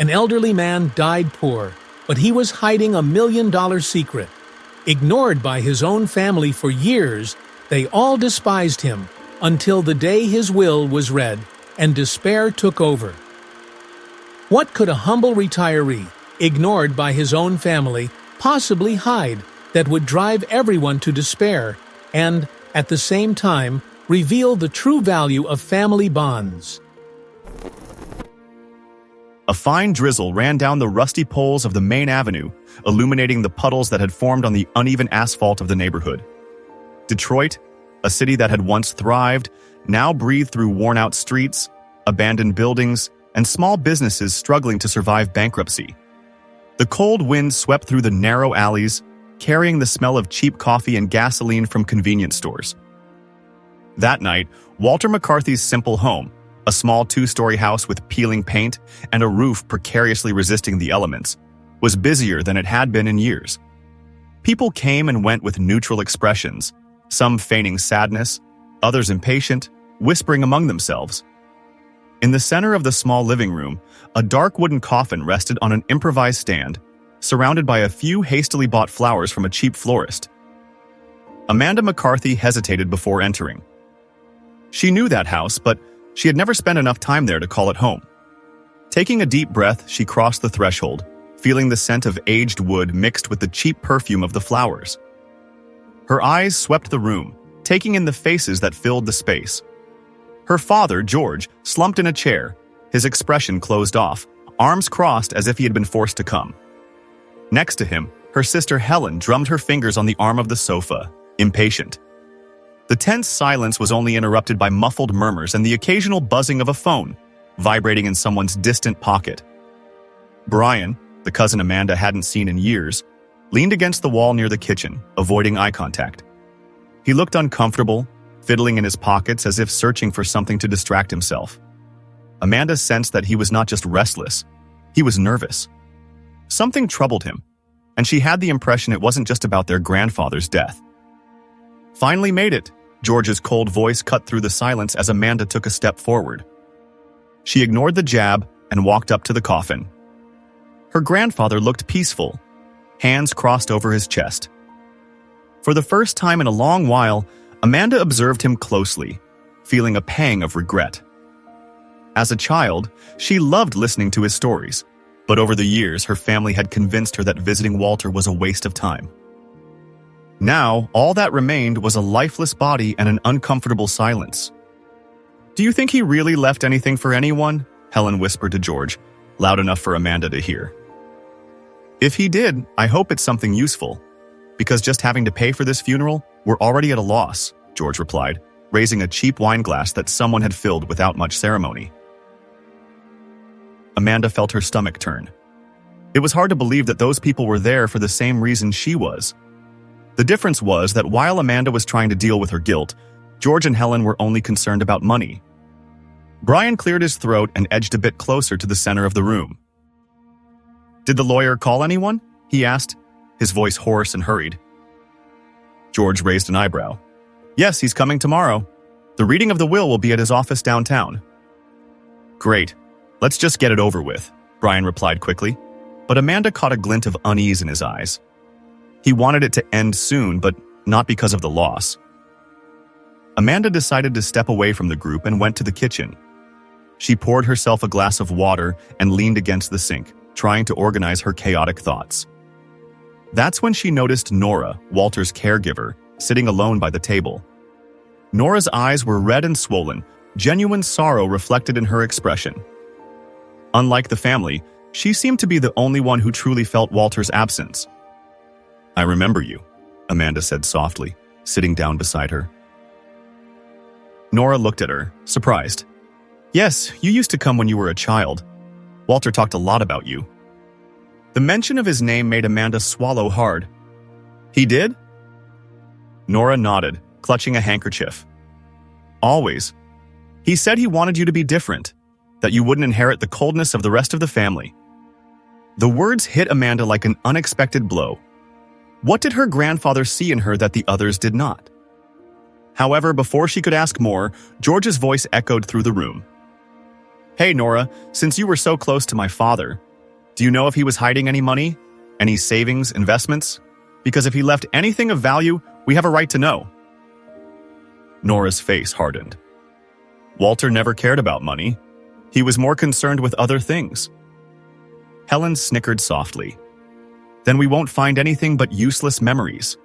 An elderly man died poor, but he was hiding $1 million secret. Ignored by his own family for years, they all despised him until the day his will was read and despair took over. What could a humble retiree, ignored by his own family, possibly hide that would drive everyone to despair and, at the same time, reveal the true value of family bonds? A fine drizzle ran down the rusty poles of the main avenue, illuminating the puddles that had formed on the uneven asphalt of the neighborhood. Detroit, a city that had once thrived, now breathed through worn-out streets, abandoned buildings, and small businesses struggling to survive bankruptcy. The cold wind swept through the narrow alleys, carrying the smell of cheap coffee and gasoline from convenience stores. That night, Walter McCarthy's simple home, a small two-story house with peeling paint and a roof precariously resisting the elements, was busier than it had been in years. People came and went with neutral expressions, some feigning sadness, others impatient, whispering among themselves. In the center of the small living room, a dark wooden coffin rested on an improvised stand, surrounded by a few hastily bought flowers from a cheap florist. Amanda McCarthy hesitated before entering. She knew that house, but she had never spent enough time there to call it home. Taking a deep breath, she crossed the threshold, feeling the scent of aged wood mixed with the cheap perfume of the flowers. Her eyes swept the room, taking in the faces that filled the space. Her father, George, slumped in a chair, his expression closed off, arms crossed as if he had been forced to come. Next to him, her sister Helen drummed her fingers on the arm of the sofa, impatient. The tense silence was only interrupted by muffled murmurs and the occasional buzzing of a phone, vibrating in someone's distant pocket. Brian, the cousin Amanda hadn't seen in years, leaned against the wall near the kitchen, avoiding eye contact. He looked uncomfortable, fiddling in his pockets as if searching for something to distract himself. Amanda sensed that he was not just restless, he was nervous. Something troubled him, and she had the impression it wasn't just about their grandfather's death. "Finally made it," George's cold voice cut through the silence as Amanda took a step forward. She ignored the jab and walked up to the coffin. Her grandfather looked peaceful, hands crossed over his chest. For the first time in a long while, Amanda observed him closely, feeling a pang of regret. As a child, she loved listening to his stories, but over the years her family had convinced her that visiting Walter was a waste of time. Now, all that remained was a lifeless body and an uncomfortable silence. "Do you think he really left anything for anyone?" Helen whispered to George, loud enough for Amanda to hear. "If he did, I hope it's something useful. Because just having to pay for this funeral, we're already at a loss," George replied, raising a cheap wine glass that someone had filled without much ceremony. Amanda felt her stomach turn. It was hard to believe that those people were there for the same reason she was. The difference was that while Amanda was trying to deal with her guilt, George and Helen were only concerned about money. Brian cleared his throat and edged a bit closer to the center of the room. "Did the lawyer call anyone?" he asked, his voice hoarse and hurried. George raised an eyebrow. "Yes, he's coming tomorrow. The reading of the will be at his office downtown." "Great. Let's just get it over with," Brian replied quickly, but Amanda caught a glint of unease in his eyes. He wanted it to end soon, but not because of the loss. Amanda decided to step away from the group and went to the kitchen. She poured herself a glass of water and leaned against the sink, trying to organize her chaotic thoughts. That's when she noticed Nora, Walter's caregiver, sitting alone by the table. Nora's eyes were red and swollen, genuine sorrow reflected in her expression. Unlike the family, she seemed to be the only one who truly felt Walter's absence. "I remember you," Amanda said softly, sitting down beside her. Nora looked at her, surprised. "Yes, you used to come when you were a child. Walter talked a lot about you." The mention of his name made Amanda swallow hard. "He did?" Nora nodded, clutching a handkerchief. "Always. He said he wanted you to be different, that you wouldn't inherit the coldness of the rest of the family." The words hit Amanda like an unexpected blow. What did her grandfather see in her that the others did not? However, before she could ask more, George's voice echoed through the room. "Hey, Nora, since you were so close to my father, Do you know if he was hiding any money? Any savings, investments? Because if he left anything of value, we have a right to know. Nora's face hardened. Walter never cared about money. He was more concerned with other things. Helen snickered softly. Then we won't find anything but useless memories.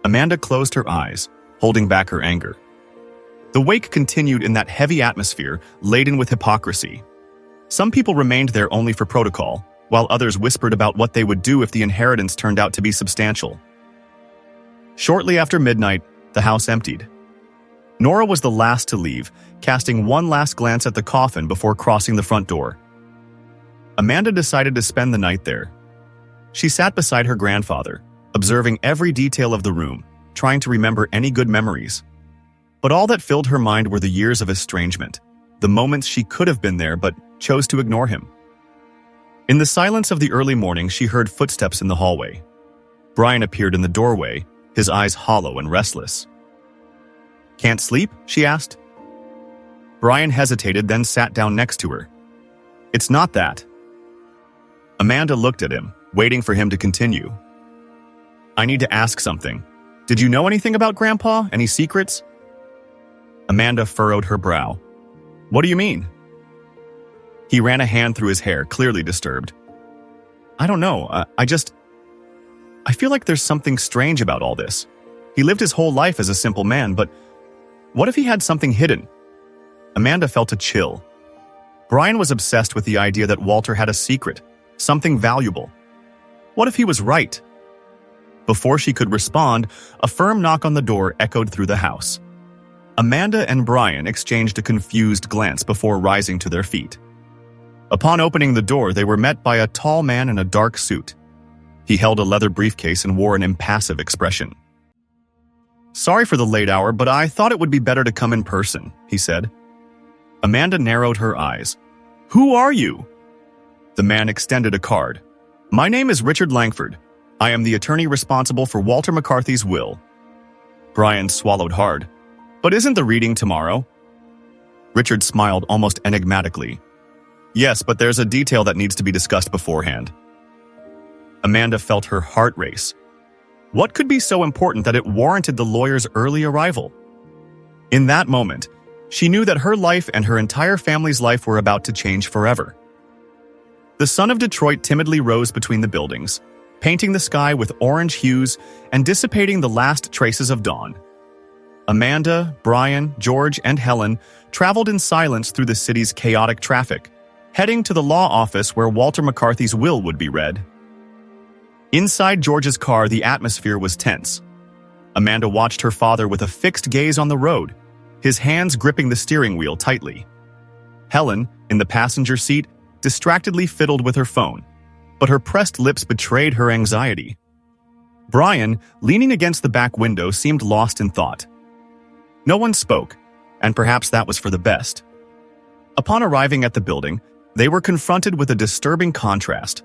Amanda closed her eyes, holding back her anger. The wake continued in that heavy atmosphere, laden with hypocrisy. Some people remained there only for protocol, while others whispered about what they would do if the inheritance turned out to be substantial. Shortly after midnight, the house emptied. Nora was the last to leave, casting one last glance at the coffin before crossing the front door. Amanda decided to spend the night there. She sat beside her grandfather, observing every detail of the room, trying to remember any good memories. But all that filled her mind were the years of estrangement, the moments she could have been there but chose to ignore him. In the silence of the early morning, she heard footsteps in the hallway. Brian appeared in the doorway, his eyes hollow and restless. "Can't sleep?" she asked. Brian hesitated, then sat down next to her. "It's not that." Amanda looked at him, waiting for him to continue. "I need to ask something. Did you know anything about Grandpa? Any secrets?" Amanda furrowed her brow. "What do you mean?" He ran a hand through his hair, clearly disturbed. "I don't know. I feel like there's something strange about all this. He lived his whole life as a simple man, but what if he had something hidden?" Amanda felt a chill. Brian was obsessed with the idea that Walter had a secret, something valuable. What if he was right? Before she could respond, a firm knock on the door echoed through the house. Amanda and Brian exchanged a confused glance before rising to their feet. Upon opening the door, they were met by a tall man in a dark suit. He held a leather briefcase and wore an impassive expression. "Sorry for the late hour, but I thought it would be better to come in person," he said. Amanda narrowed her eyes. "Who are you?" The man extended a card. "My name is Richard Langford. I am the attorney responsible for Walter McCarthy's will." Brian swallowed hard. "But isn't the reading tomorrow?" Richard smiled almost enigmatically. "Yes, but there's a detail that needs to be discussed beforehand." Amanda felt her heart race. What could be so important that it warranted the lawyer's early arrival? In that moment, she knew that her life and her entire family's life were about to change forever. The sun of Detroit timidly rose between the buildings, painting the sky with orange hues and dissipating the last traces of dawn. Amanda, Brian, George, and Helen traveled in silence through the city's chaotic traffic, heading to the law office where Walter McCarthy's will would be read. Inside George's car, the atmosphere was tense. Amanda watched her father with a fixed gaze on the road, his hands gripping the steering wheel tightly. Helen, in the passenger seat, distractedly fiddled with her phone, but her pressed lips betrayed her anxiety. Brian, leaning against the back window, seemed lost in thought. No one spoke, and perhaps that was for the best. Upon arriving at the building, they were confronted with a disturbing contrast.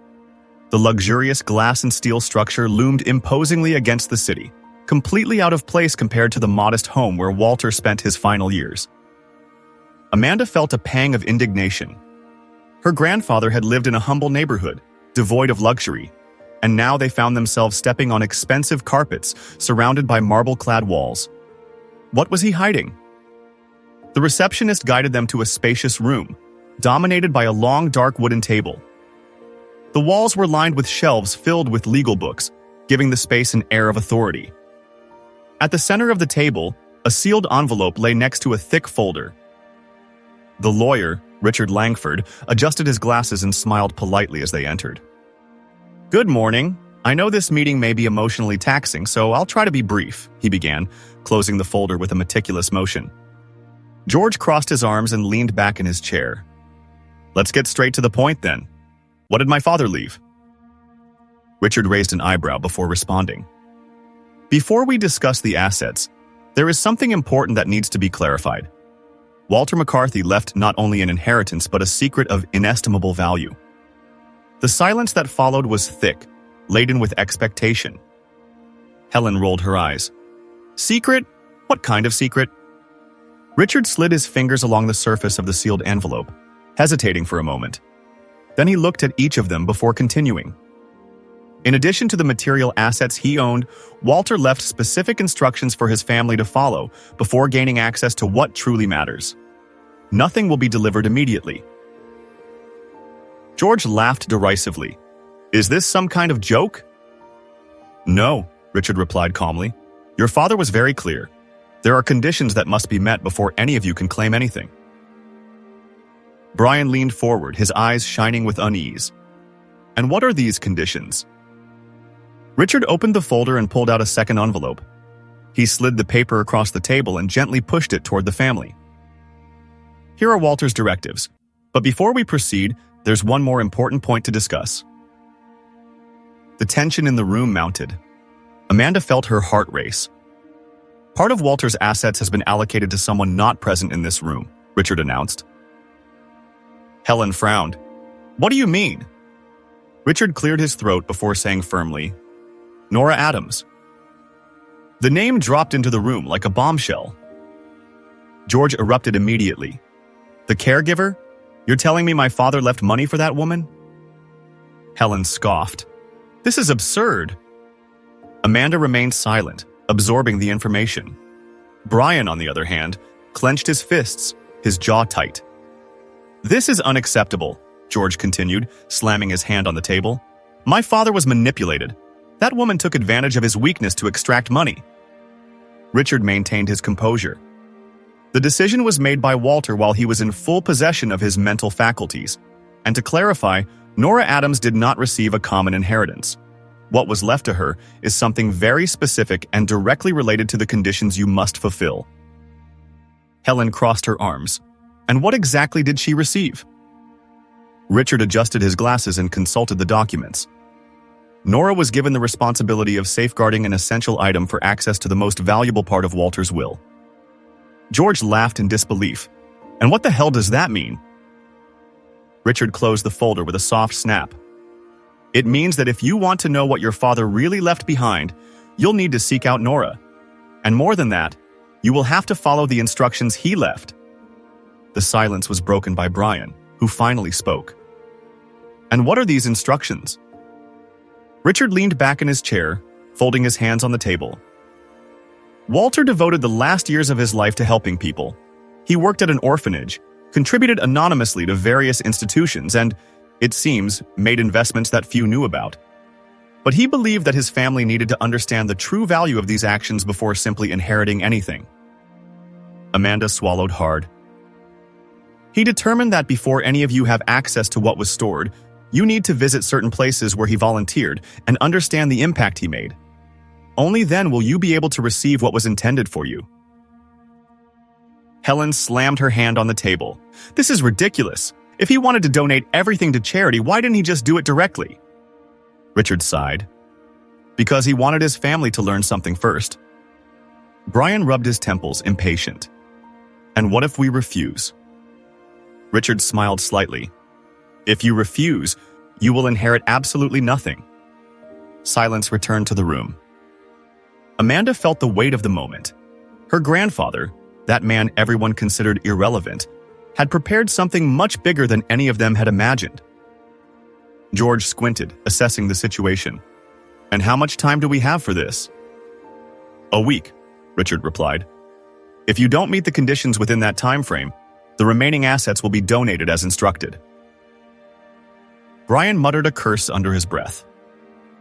The luxurious glass and steel structure loomed imposingly against the city, completely out of place compared to the modest home where Walter spent his final years. Amanda felt a pang of indignation. Her grandfather had lived in a humble neighborhood, devoid of luxury, and now they found themselves stepping on expensive carpets surrounded by marble-clad walls. What was he hiding? The receptionist guided them to a spacious room, dominated by a long, dark wooden table. The walls were lined with shelves filled with legal books, giving the space an air of authority. At the center of the table, a sealed envelope lay next to a thick folder. The lawyer, Richard Langford, adjusted his glasses and smiled politely as they entered. "Good morning. I know this meeting may be emotionally taxing, so I'll try to be brief," he began, closing the folder with a meticulous motion. George crossed his arms and leaned back in his chair. "Let's get straight to the point, then. What did my father leave?" Richard raised an eyebrow before responding. "Before we discuss the assets, there is something important that needs to be clarified. Walter McCarthy left not only an inheritance but a secret of inestimable value." The silence that followed was thick, laden with expectation. Helen rolled her eyes. "Secret? What kind of secret?" Richard slid his fingers along the surface of the sealed envelope, hesitating for a moment. Then he looked at each of them before continuing. In addition to the material assets he owned, Walter left specific instructions for his family to follow before gaining access to what truly matters. Nothing will be delivered immediately. George laughed derisively. Is this some kind of joke? No, Richard replied calmly. Your father was very clear. There are conditions that must be met before any of you can claim anything. Brian leaned forward, his eyes shining with unease. And what are these conditions? Richard opened the folder and pulled out a second envelope. He slid the paper across the table and gently pushed it toward the family. Here are Walter's directives, but before we proceed, there's one more important point to discuss. The tension in the room mounted. Amanda felt her heart race. Part of Walter's assets has been allocated to someone not present in this room, Richard announced. Helen frowned. What do you mean? Richard cleared his throat before saying firmly, Nora Adams. The name dropped into the room like a bombshell. George erupted immediately. The caregiver? You're telling me my father left money for that woman? Helen scoffed. This is absurd. Amanda remained silent, absorbing the information. Brian, on the other hand, clenched his fists, his jaw tight. This is unacceptable, George continued, slamming his hand on the table. My father was manipulated. That woman took advantage of his weakness to extract money. Richard maintained his composure. The decision was made by Walter while he was in full possession of his mental faculties. And to clarify, Nora Adams did not receive a common inheritance. What was left to her is something very specific and directly related to the conditions you must fulfill. Helen crossed her arms. And what exactly did she receive? Richard adjusted his glasses and consulted the documents. Nora was given the responsibility of safeguarding an essential item for access to the most valuable part of Walter's will. George laughed in disbelief. And what the hell does that mean? Richard closed the folder with a soft snap. It means that if you want to know what your father really left behind, you'll need to seek out Nora. And more than that, you will have to follow the instructions he left. The silence was broken by Brian, who finally spoke. And what are these instructions? Richard leaned back in his chair, folding his hands on the table. Walter devoted the last years of his life to helping people. He worked at an orphanage, contributed anonymously to various institutions, and, it seems, made investments that few knew about. But he believed that his family needed to understand the true value of these actions before simply inheriting anything. Amanda swallowed hard. He determined that before any of you have access to what was stored, you need to visit certain places where he volunteered and understand the impact he made. Only then will you be able to receive what was intended for you. Helen slammed her hand on the table. This is ridiculous. If he wanted to donate everything to charity, why didn't he just do it directly? Richard sighed. Because he wanted his family to learn something first. Brian rubbed his temples, impatient. And what if we refuse? Richard smiled slightly. If you refuse, you will inherit absolutely nothing. Silence returned to the room. Amanda felt the weight of the moment. Her grandfather, that man everyone considered irrelevant, had prepared something much bigger than any of them had imagined. George squinted, assessing the situation. And how much time do we have for this? A week, Richard replied. If you don't meet the conditions within that time frame, the remaining assets will be donated as instructed. Brian muttered a curse under his breath.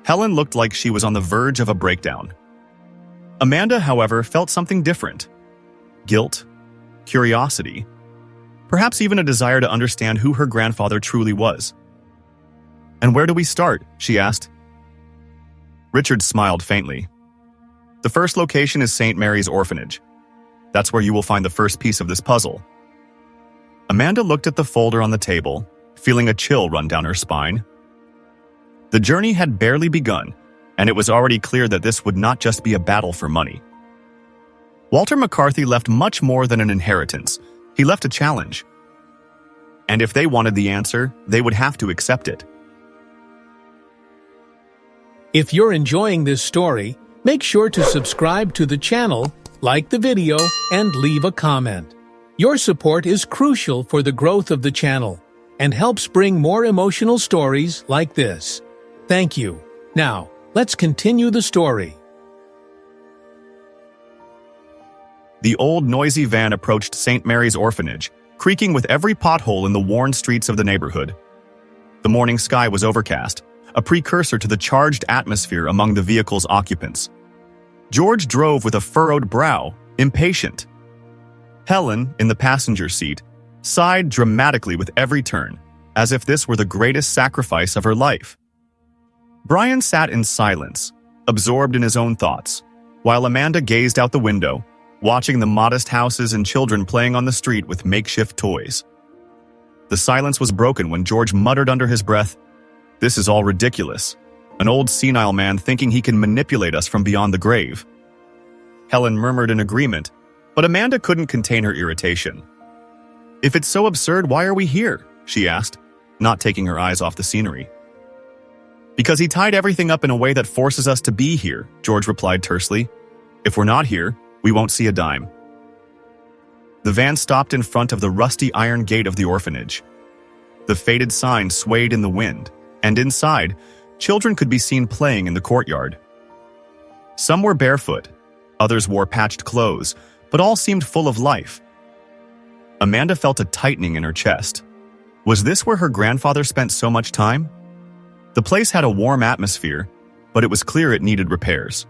Helen looked like she was on the verge of a breakdown. Amanda, however, felt something different. Guilt, curiosity, perhaps even a desire to understand who her grandfather truly was. And where do we start? She asked. Richard smiled faintly. The first location is St. Mary's Orphanage. That's where you will find the first piece of this puzzle. Amanda looked at the folder on the table, feeling a chill run down her spine. The journey had barely begun, and it was already clear that this would not just be a battle for money. Walter McCarthy left much more than an inheritance. He left a challenge. And if they wanted the answer, they would have to accept it. If you're enjoying this story, make sure to subscribe to the channel, like the video, and leave a comment. Your support is crucial for the growth of the channel. and helps bring more emotional stories like this. Thank you. Now, let's continue the story. The old, noisy van approached St. Mary's Orphanage, creaking with every pothole in the worn streets of the neighborhood. The morning sky was overcast, a precursor to the charged atmosphere among the vehicle's occupants. George drove with a furrowed brow, impatient. Helen, in the passenger seat, sighed dramatically with every turn, as if this were the greatest sacrifice of her life. Brian sat in silence, absorbed in his own thoughts, while Amanda gazed out the window, watching the modest houses and children playing on the street with makeshift toys. The silence was broken when George muttered under his breath, "This is all ridiculous. An old senile man thinking he can manipulate us from beyond the grave." Helen murmured in agreement, but Amanda couldn't contain her irritation. "If it's so absurd, why are we here?" she asked, not taking her eyes off the scenery. "Because he tied everything up in a way that forces us to be here," George replied tersely. "If we're not here, we won't see a dime." The van stopped in front of the rusty iron gate of the orphanage. The faded sign swayed in the wind, and inside, children could be seen playing in the courtyard. Some were barefoot, others wore patched clothes, but all seemed full of life. Amanda felt a tightening in her chest. Was this where her grandfather spent so much time? The place had a warm atmosphere, but it was clear it needed repairs.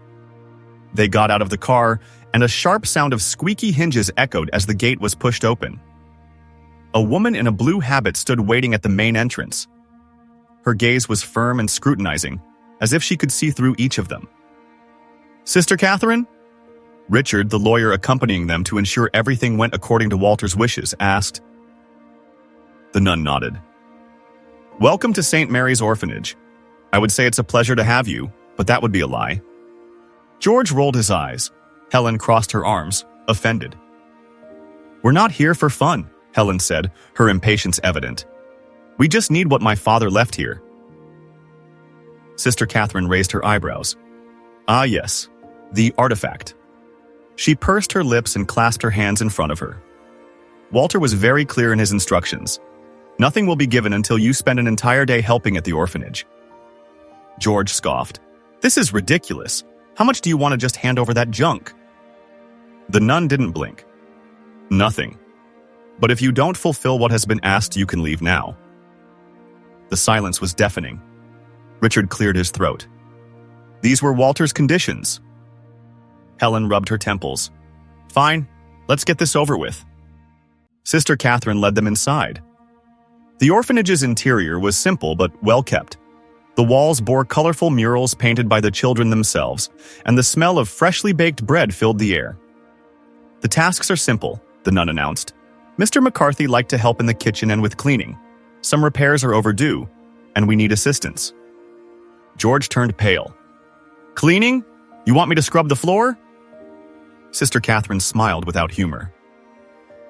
They got out of the car, and a sharp sound of squeaky hinges echoed as the gate was pushed open. A woman in a blue habit stood waiting at the main entrance. Her gaze was firm and scrutinizing, as if she could see through each of them. "Sister Catherine?" Richard, the lawyer accompanying them to ensure everything went according to Walter's wishes, asked. The nun nodded. "Welcome to St. Mary's Orphanage. I would say it's a pleasure to have you, but that would be a lie." George rolled his eyes. Helen crossed her arms, offended. "We're not here for fun," Helen said, her impatience evident. "We just need what my father left here." Sister Catherine raised her eyebrows. "Ah, yes, the artifact." She pursed her lips and clasped her hands in front of her. "Walter was very clear in his instructions. Nothing will be given until you spend an entire day helping at the orphanage." George scoffed. "This is ridiculous. How much do you want to just hand over that junk?" The nun didn't blink. "Nothing. But if you don't fulfill what has been asked, you can leave now." The silence was deafening. Richard cleared his throat. "These were Walter's conditions." Helen rubbed her temples. "Fine, let's get this over with." Sister Catherine led them inside. The orphanage's interior was simple but well-kept. The walls bore colorful murals painted by the children themselves, and the smell of freshly baked bread filled the air. "The tasks are simple," the nun announced. "Mr. McCarthy liked to help in the kitchen and with cleaning. Some repairs are overdue, and we need assistance." George turned pale. "Cleaning? You want me to scrub the floor?" Sister Catherine smiled without humor.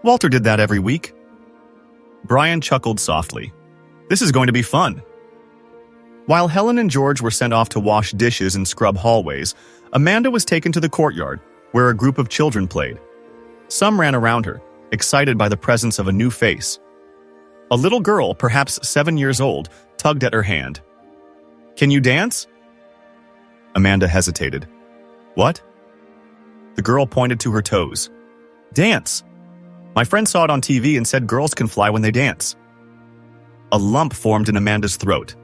"Walter did that every week." Brian chuckled softly. "This is going to be fun." While Helen and George were sent off to wash dishes and scrub hallways, Amanda was taken to the courtyard, where a group of children played. Some ran around her, excited by the presence of a new face. A little girl, perhaps 7 years old, tugged at her hand. "Can you dance?" Amanda hesitated. "What?" The girl pointed to her toes. "Dance. My friend saw it on TV and said girls can fly when they dance." A lump formed in Amanda's throat.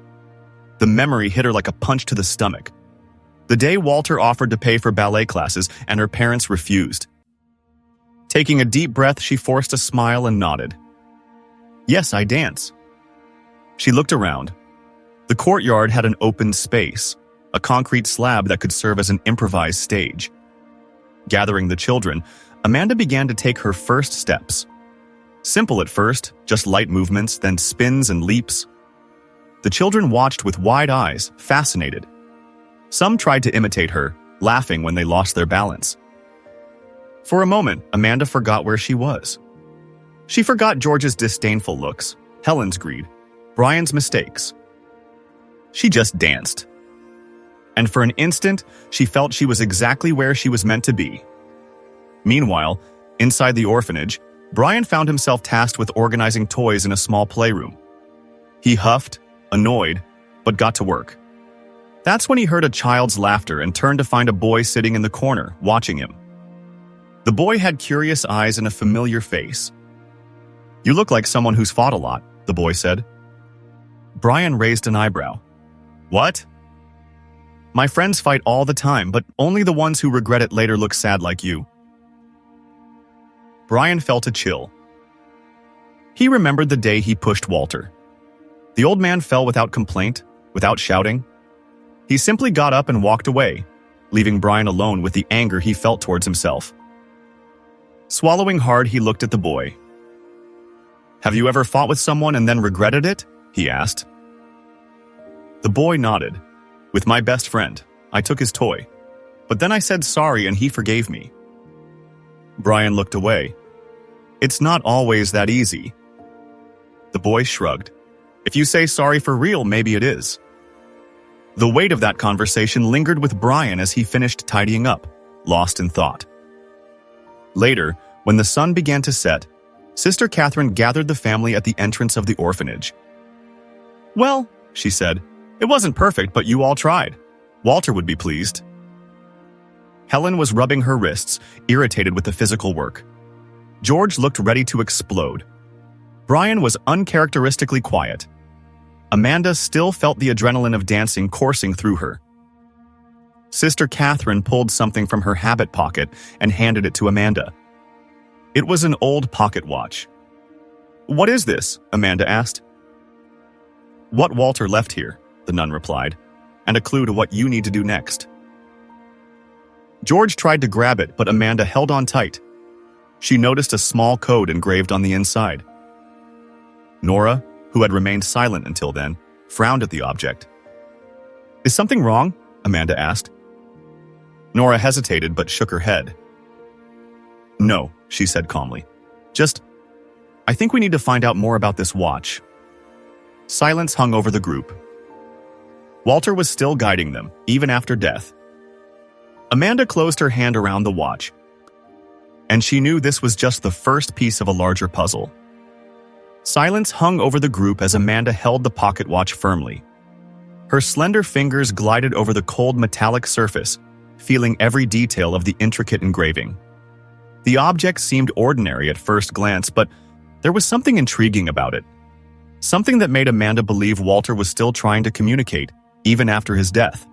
The memory hit her like a punch to the stomach. The day Walter offered to pay for ballet classes and her parents refused. Taking a deep breath, she forced a smile and nodded. "Yes, I dance." She looked around. The courtyard had an open space, a concrete slab that could serve as an improvised stage. Gathering the children, Amanda began to take her first steps. Simple at first, just light movements, then spins and leaps. The children watched with wide eyes, fascinated. Some tried to imitate her, laughing when they lost their balance. For a moment, Amanda forgot where she was. She forgot George's disdainful looks, Helen's greed, Brian's mistakes. She just danced. And for an instant, she felt she was exactly where she was meant to be. Meanwhile, inside the orphanage, Brian found himself tasked with organizing toys in a small playroom. He huffed, annoyed, but got to work. That's when he heard a child's laughter and turned to find a boy sitting in the corner, watching him. The boy had curious eyes and a familiar face. "You look like someone who's fought a lot," the boy said. Brian raised an eyebrow. "What?" "My friends fight all the time, but only the ones who regret it later look sad like you." Brian felt a chill. He remembered the day he pushed Walter. The old man fell without complaint, without shouting. He simply got up and walked away, leaving Brian alone with the anger he felt towards himself. Swallowing hard, he looked at the boy. "Have you ever fought with someone and then regretted it?" he asked. The boy nodded. "With my best friend, I took his toy. But then I said sorry and he forgave me." Brian looked away. "It's not always that easy." The boy shrugged. "If you say sorry for real, maybe it is." The weight of that conversation lingered with Brian as he finished tidying up, lost in thought. Later, when the sun began to set, Sister Catherine gathered the family at the entrance of the orphanage. "Well," she said, "it wasn't perfect, but you all tried. Walter would be pleased." Helen was rubbing her wrists, irritated with the physical work. George looked ready to explode. Brian was uncharacteristically quiet. Amanda still felt the adrenaline of dancing coursing through her. Sister Catherine pulled something from her habit pocket and handed it to Amanda. It was an old pocket watch. "What is this?" Amanda asked. "What Walter left here," the nun replied, "and a clue to what you need to do next." George tried to grab it, but Amanda held on tight. She noticed a small code engraved on the inside. Nora, who had remained silent until then, frowned at the object. "Is something wrong?" Amanda asked. Nora hesitated but shook her head. "No," she said calmly. I think we need to find out more about this watch." Silence hung over the group. Walter was still guiding them, even after death. Amanda closed her hand around the watch, and she knew this was just the first piece of a larger puzzle. Silence hung over the group as Amanda held the pocket watch firmly. Her slender fingers glided over the cold metallic surface, feeling every detail of the intricate engraving. The object seemed ordinary at first glance, but there was something intriguing about it. Something that made Amanda believe Walter was still trying to communicate, even after his death.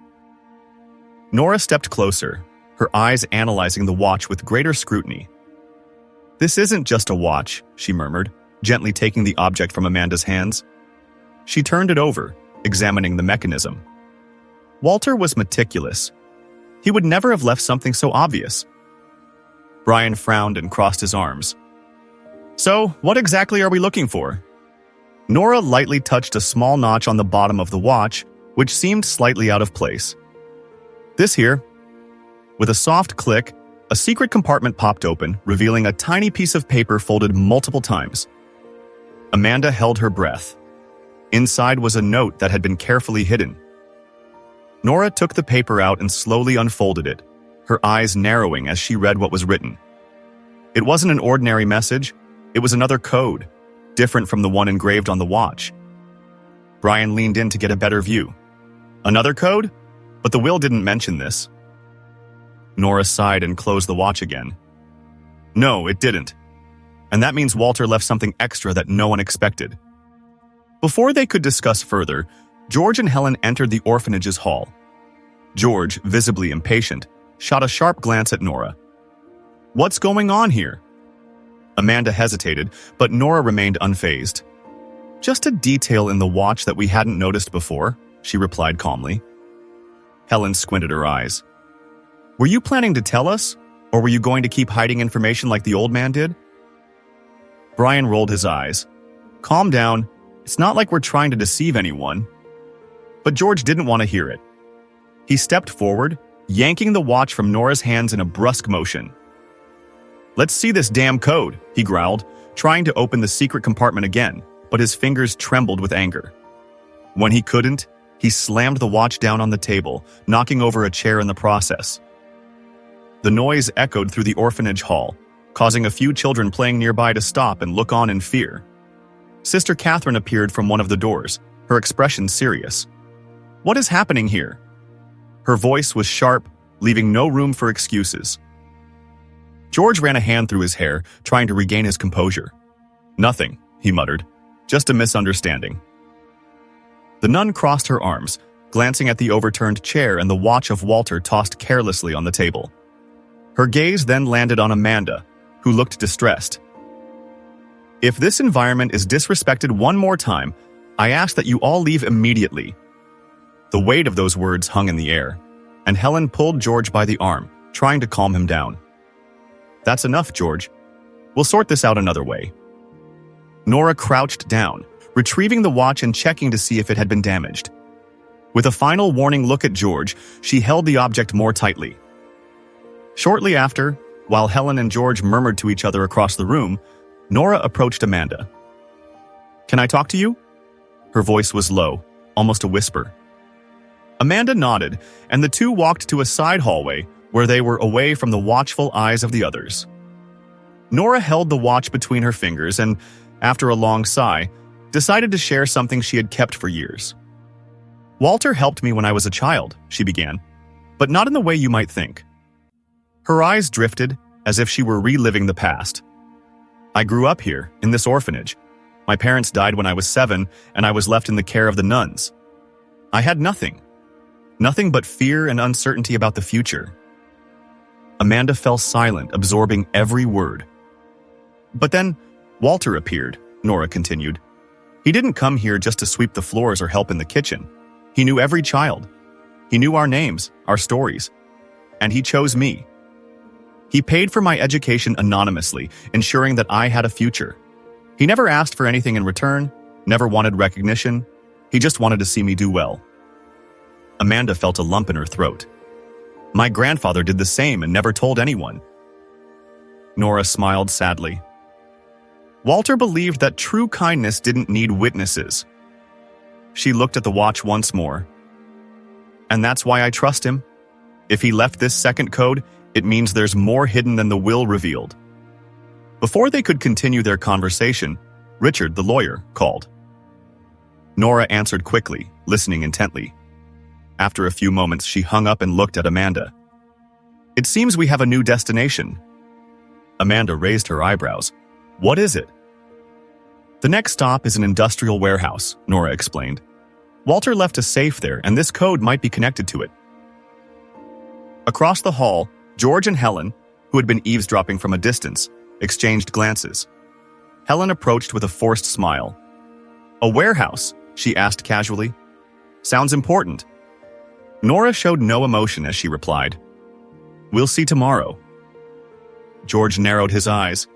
Nora stepped closer, her eyes analyzing the watch with greater scrutiny. "This isn't just a watch," she murmured, gently taking the object from Amanda's hands. She turned it over, examining the mechanism. Walter was meticulous. He would never have left something so obvious. Brian frowned and crossed his arms. "So, what exactly are we looking for?" Nora lightly touched a small notch on the bottom of the watch, which seemed slightly out of place. "This here." With a soft click, a secret compartment popped open, revealing a tiny piece of paper folded multiple times. Amanda held her breath. Inside was a note that had been carefully hidden. Nora took the paper out and slowly unfolded it, her eyes narrowing as she read what was written. It wasn't an ordinary message, it was another code, different from the one engraved on the watch. Brian leaned in to get a better view. "Another code? But the will didn't mention this." Nora sighed and closed the watch again. "No, it didn't. And that means Walter left something extra that no one expected." Before they could discuss further, George and Helen entered the orphanage's hall. George, visibly impatient, shot a sharp glance at Nora. "What's going on here?" Amanda hesitated, but Nora remained unfazed. "Just a detail in the watch that we hadn't noticed before," she replied calmly. Helen squinted her eyes. "Were you planning to tell us, or were you going to keep hiding information like the old man did?" Brian rolled his eyes. "Calm down. It's not like we're trying to deceive anyone." But George didn't want to hear it. He stepped forward, yanking the watch from Nora's hands in a brusque motion. "Let's see this damn code," he growled, trying to open the secret compartment again, but his fingers trembled with anger. When he couldn't, he slammed the watch down on the table, knocking over a chair in the process. The noise echoed through the orphanage hall, causing a few children playing nearby to stop and look on in fear. Sister Catherine appeared from one of the doors, her expression serious. "What is happening here?" Her voice was sharp, leaving no room for excuses. George ran a hand through his hair, trying to regain his composure. "Nothing," he muttered. "Just a misunderstanding." The nun crossed her arms, glancing at the overturned chair and the watch of Walter tossed carelessly on the table. Her gaze then landed on Amanda, who looked distressed. "If this environment is disrespected one more time, I ask that you all leave immediately." The weight of those words hung in the air, and Helen pulled George by the arm, trying to calm him down. "That's enough, George. We'll sort this out another way." Nora crouched down, retrieving the watch and checking to see if it had been damaged. With a final warning look at George, she held the object more tightly. Shortly after, while Helen and George murmured to each other across the room, Nora approached Amanda. "Can I talk to you?" Her voice was low, almost a whisper. Amanda nodded, and the two walked to a side hallway where they were away from the watchful eyes of the others. Nora held the watch between her fingers and, after a long sigh, decided to share something she had kept for years. "Walter helped me when I was a child," she began, "but not in the way you might think." Her eyes drifted, as if she were reliving the past. "I grew up here, in this orphanage. My parents died when I was 7, and I was left in the care of the nuns. I had nothing. Nothing but fear and uncertainty about the future." Amanda fell silent, absorbing every word. "But then, Walter appeared," Nora continued. "He didn't come here just to sweep the floors or help in the kitchen. He knew every child. He knew our names, our stories. And he chose me. He paid for my education anonymously, ensuring that I had a future. He never asked for anything in return, never wanted recognition. He just wanted to see me do well." Amanda felt a lump in her throat. "My grandfather did the same and never told anyone." Nora smiled sadly. "Walter believed that true kindness didn't need witnesses." She looked at the watch once more. "And that's why I trust him. If he left this second code, it means there's more hidden than the will revealed." Before they could continue their conversation, Richard, the lawyer, called. Nora answered quickly, listening intently. After a few moments, she hung up and looked at Amanda. "It seems we have a new destination." Amanda raised her eyebrows. "What is it?" "The next stop is an industrial warehouse," Nora explained. "Walter left a safe there, and this code might be connected to it." Across the hall, George and Helen, who had been eavesdropping from a distance, exchanged glances. Helen approached with a forced smile. "A warehouse?" she asked casually. "Sounds important." Nora showed no emotion as she replied, "We'll see tomorrow." George narrowed his eyes.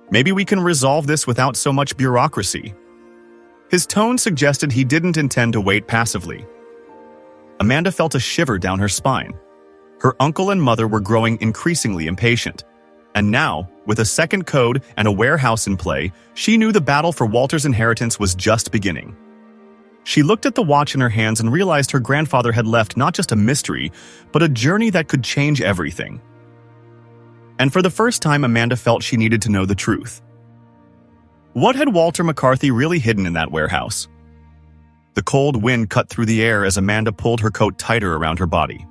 "Maybe we can resolve this without so much bureaucracy." His tone suggested he didn't intend to wait passively. Amanda felt a shiver down her spine. Her uncle and mother were growing increasingly impatient. And now, with a second code and a warehouse in play, she knew the battle for Walter's inheritance was just beginning. She looked at the watch in her hands and realized her grandfather had left not just a mystery, but a journey that could change everything. And for the first time, Amanda felt she needed to know the truth. What had Walter McCarthy really hidden in that warehouse? The cold wind cut through the air as Amanda pulled her coat tighter around her body.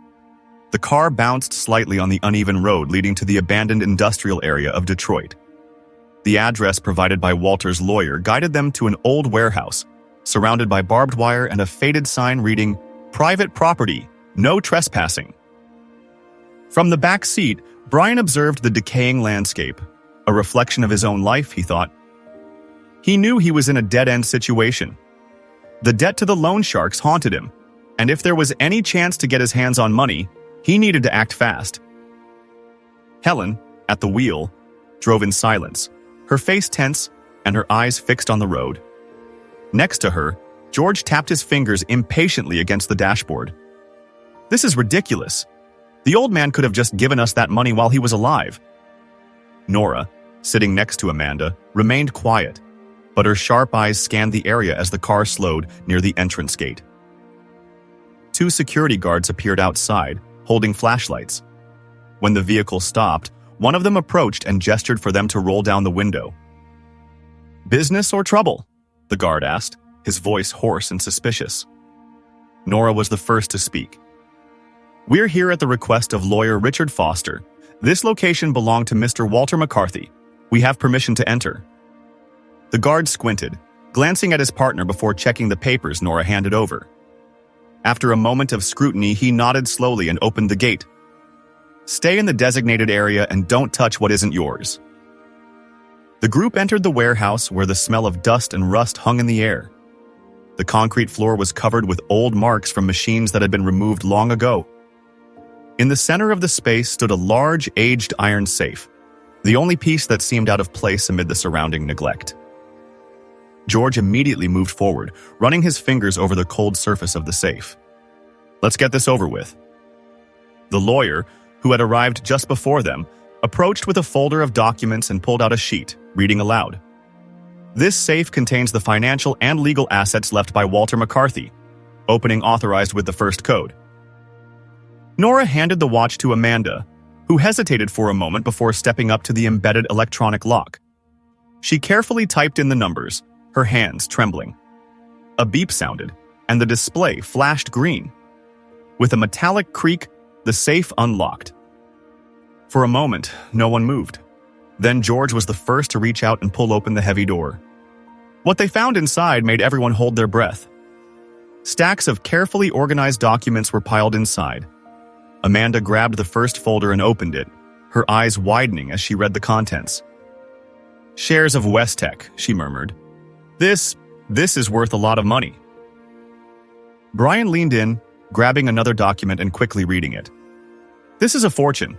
The car bounced slightly on the uneven road leading to the abandoned industrial area of Detroit. The address provided by Walter's lawyer guided them to an old warehouse, surrounded by barbed wire and a faded sign reading, "Private property, no trespassing." From the back seat, Brian observed the decaying landscape, a reflection of his own life, he thought. He knew he was in a dead-end situation. The debt to the loan sharks haunted him, and if there was any chance to get his hands on money, he needed to act fast. Helen, at the wheel, drove in silence, her face tense and her eyes fixed on the road. Next to her, George tapped his fingers impatiently against the dashboard. "This is ridiculous. The old man could have just given us that money while he was alive." Nora, sitting next to Amanda, remained quiet, but her sharp eyes scanned the area as the car slowed near the entrance gate. 2 security guards appeared outside, holding flashlights. When the vehicle stopped, one of them approached and gestured for them to roll down the window. "Business or trouble?" the guard asked, his voice hoarse and suspicious. Nora was the first to speak. "We're here at the request of lawyer Richard Foster. This location belonged to Mr. Walter McCarthy. We have permission to enter." The guard squinted, glancing at his partner before checking the papers Nora handed over. After a moment of scrutiny, he nodded slowly and opened the gate. "Stay in the designated area and don't touch what isn't yours." The group entered the warehouse where the smell of dust and rust hung in the air. The concrete floor was covered with old marks from machines that had been removed long ago. In the center of the space stood a large, aged iron safe, the only piece that seemed out of place amid the surrounding neglect. George immediately moved forward, running his fingers over the cold surface of the safe. "Let's get this over with." The lawyer, who had arrived just before them, approached with a folder of documents and pulled out a sheet, reading aloud. "This safe contains the financial and legal assets left by Walter McCarthy. Opening authorized with the first code." Nora handed the watch to Amanda, who hesitated for a moment before stepping up to the embedded electronic lock. She carefully typed in the numbers, her hands trembling. A beep sounded, and the display flashed green. With a metallic creak, the safe unlocked. For a moment, no one moved. Then George was the first to reach out and pull open the heavy door. What they found inside made everyone hold their breath. Stacks of carefully organized documents were piled inside. Amanda grabbed the first folder and opened it, her eyes widening as she read the contents. "Shares of Westech," she murmured. This is worth a lot of money." Brian leaned in, grabbing another document and quickly reading it. "This is a fortune.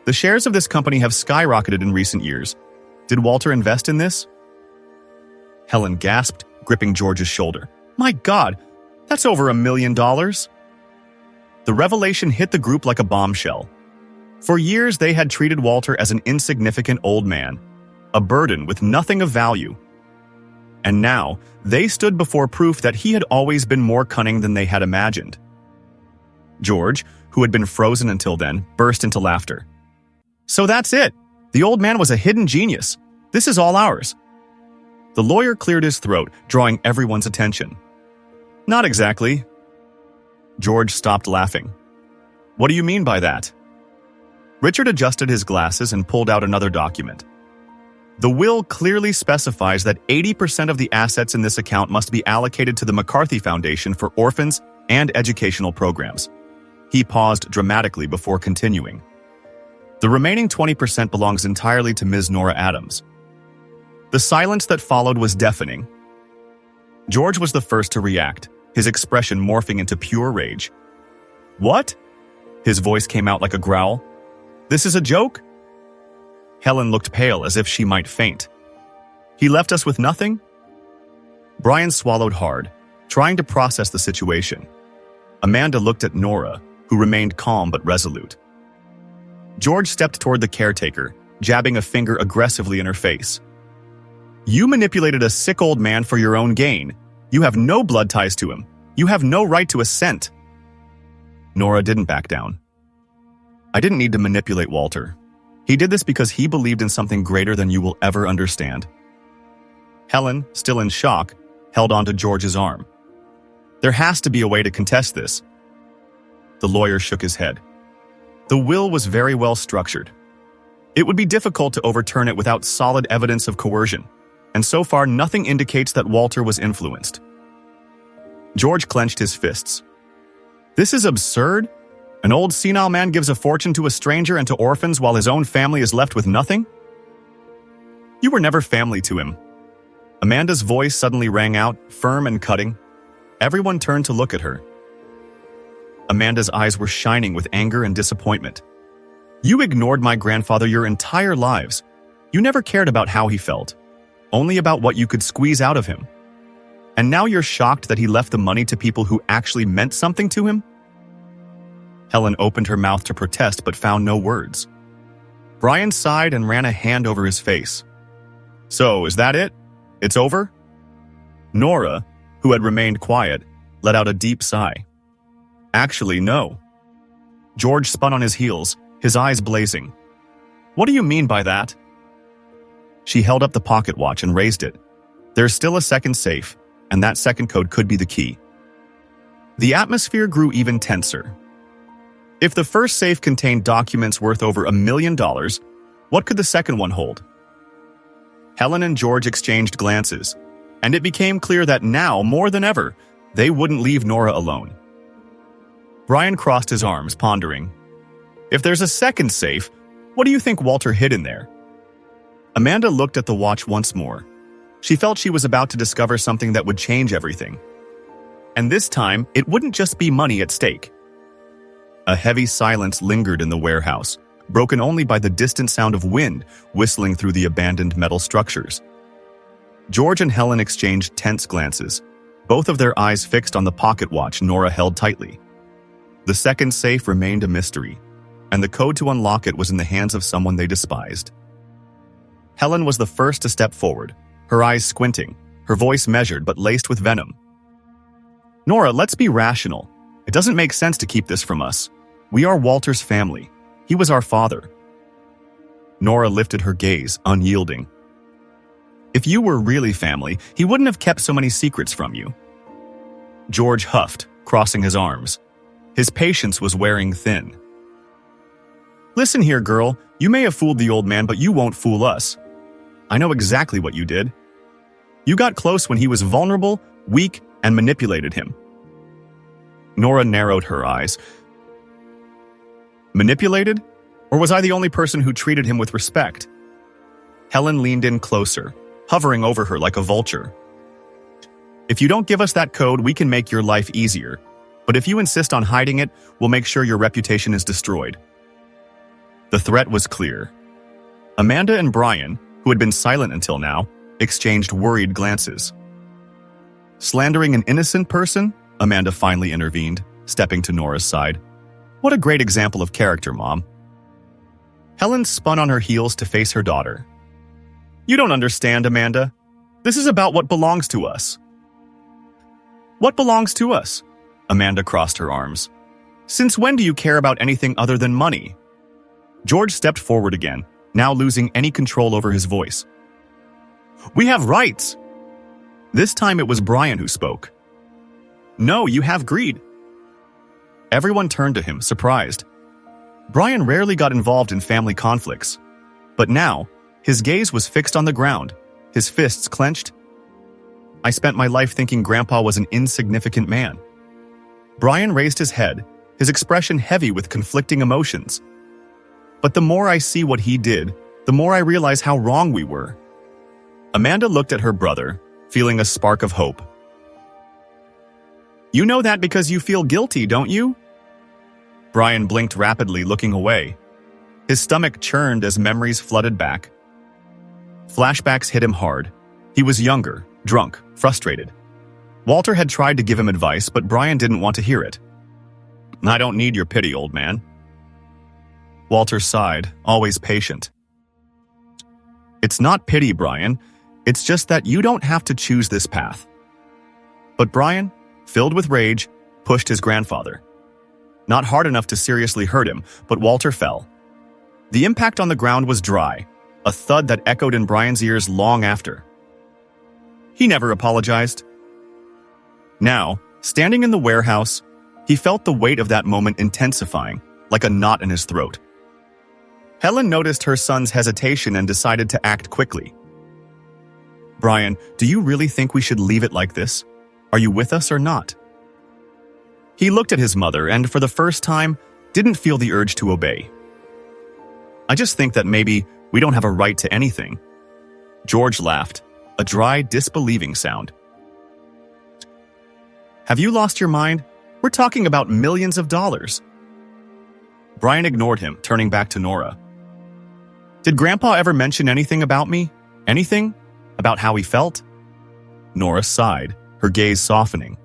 The shares of this company have skyrocketed in recent years. Did Walter invest in this?" Helen gasped, gripping George's shoulder. "My God, that's over $1 million." The revelation hit the group like a bombshell. For years, they had treated Walter as an insignificant old man, a burden with nothing of value. And now, they stood before proof that he had always been more cunning than they had imagined. George, who had been frozen until then, burst into laughter. "So that's it! The old man was a hidden genius. This is all ours." The lawyer cleared his throat, drawing everyone's attention. "Not exactly." George stopped laughing. "What do you mean by that?" Richard adjusted his glasses and pulled out another document. "The will clearly specifies that 80% of the assets in this account must be allocated to the McCarthy Foundation for orphans and educational programs." He paused dramatically before continuing. "The remaining 20% belongs entirely to Ms. Nora Adams." The silence that followed was deafening. George was the first to react, his expression morphing into pure rage. "What?" His voice came out like a growl. "This is a joke?" Helen looked pale as if she might faint. "He left us with nothing?" Brian swallowed hard, trying to process the situation. Amanda looked at Nora, who remained calm but resolute. George stepped toward the caretaker, jabbing a finger aggressively in her face. "You manipulated a sick old man for your own gain. You have no blood ties to him. You have no right to a cent." Nora didn't back down. "I didn't need to manipulate Walter. He did this because he believed in something greater than you will ever understand." Helen, still in shock, held onto George's arm. "There has to be a way to contest this." The lawyer shook his head. "The will was very well structured. It would be difficult to overturn it without solid evidence of coercion, and so far nothing indicates that Walter was influenced." George clenched his fists. "This is absurd. An old senile man gives a fortune to a stranger and to orphans while his own family is left with nothing?" "You were never family to him." Amanda's voice suddenly rang out, firm and cutting. Everyone turned to look at her. Amanda's eyes were shining with anger and disappointment. "You ignored my grandfather your entire lives. You never cared about how he felt, only about what you could squeeze out of him. And now you're shocked that he left the money to people who actually meant something to him?" Helen opened her mouth to protest but found no words. Brian sighed and ran a hand over his face. "So, is that it? It's over?" Nora, who had remained quiet, let out a deep sigh. "Actually, no." George spun on his heels, his eyes blazing. "What do you mean by that?" She held up the pocket watch and raised it. There's still a second safe, and that second code could be the key. The atmosphere grew even tenser. If the first safe contained documents worth over $1 million, what could the second one hold? Helen and George exchanged glances, and it became clear that now, more than ever, they wouldn't leave Nora alone. Brian crossed his arms, pondering. If there's a second safe, what do you think Walter hid in there? Amanda looked at the watch once more. She felt she was about to discover something that would change everything. And this time, it wouldn't just be money at stake. A heavy silence lingered in the warehouse, broken only by the distant sound of wind whistling through the abandoned metal structures. George and Helen exchanged tense glances, both of their eyes fixed on the pocket watch Nora held tightly. The second safe remained a mystery, and the code to unlock it was in the hands of someone they despised. Helen was the first to step forward, her eyes squinting, her voice measured but laced with venom. Nora, let's be rational. It doesn't make sense to keep this from us. We are Walter's family. He was our father. Nora lifted her gaze, unyielding. If you were really family, he wouldn't have kept so many secrets from you. George huffed, crossing his arms. His patience was wearing thin. Listen here, girl. You may have fooled the old man, but you won't fool us. I know exactly what you did. You got close when he was vulnerable, weak, and manipulated him. Nora narrowed her eyes. Manipulated? Or was I the only person who treated him with respect? Helen leaned in closer, hovering over her like a vulture. If you don't give us that code, we can make your life easier. But if you insist on hiding it, we'll make sure your reputation is destroyed. The threat was clear. Amanda and Brian, who had been silent until now, exchanged worried glances. Slandering an innocent person? Amanda finally intervened, stepping to Nora's side. What a great example of character, Mom. Helen spun on her heels to face her daughter. You don't understand, Amanda. This is about what belongs to us. What belongs to us? Amanda crossed her arms. Since when do you care about anything other than money? George stepped forward again, now losing any control over his voice. We have rights. This time it was Brian who spoke. No, you have greed. Everyone turned to him, surprised. Brian rarely got involved in family conflicts. But now, his gaze was fixed on the ground, his fists clenched. I spent my life thinking Grandpa was an insignificant man. Brian raised his head, his expression heavy with conflicting emotions. But the more I see what he did, the more I realize how wrong we were. Amanda looked at her brother, feeling a spark of hope. You know that because you feel guilty, don't you? Brian blinked rapidly, looking away. His stomach churned as memories flooded back. Flashbacks hit him hard. He was younger, drunk, frustrated. Walter had tried to give him advice, but Brian didn't want to hear it. I don't need your pity, old man. Walter sighed, always patient. It's not pity, Brian. It's just that you don't have to choose this path. But Brian, filled with rage, pushed his grandfather. Not hard enough to seriously hurt him, but Walter fell. The impact on the ground was dry, a thud that echoed in Brian's ears long after. He never apologized. Now, standing in the warehouse, he felt the weight of that moment intensifying, like a knot in his throat. Helen noticed her son's hesitation and decided to act quickly. Brian, do you really think we should leave it like this? Are you with us or not? He looked at his mother and, for the first time, didn't feel the urge to obey. I just think that maybe we don't have a right to anything. George laughed, a dry, disbelieving sound. Have you lost your mind? We're talking about millions of dollars. Brian ignored him, turning back to Nora. Did Grandpa ever mention anything about me? Anything? About how he felt? Nora sighed, her gaze softening.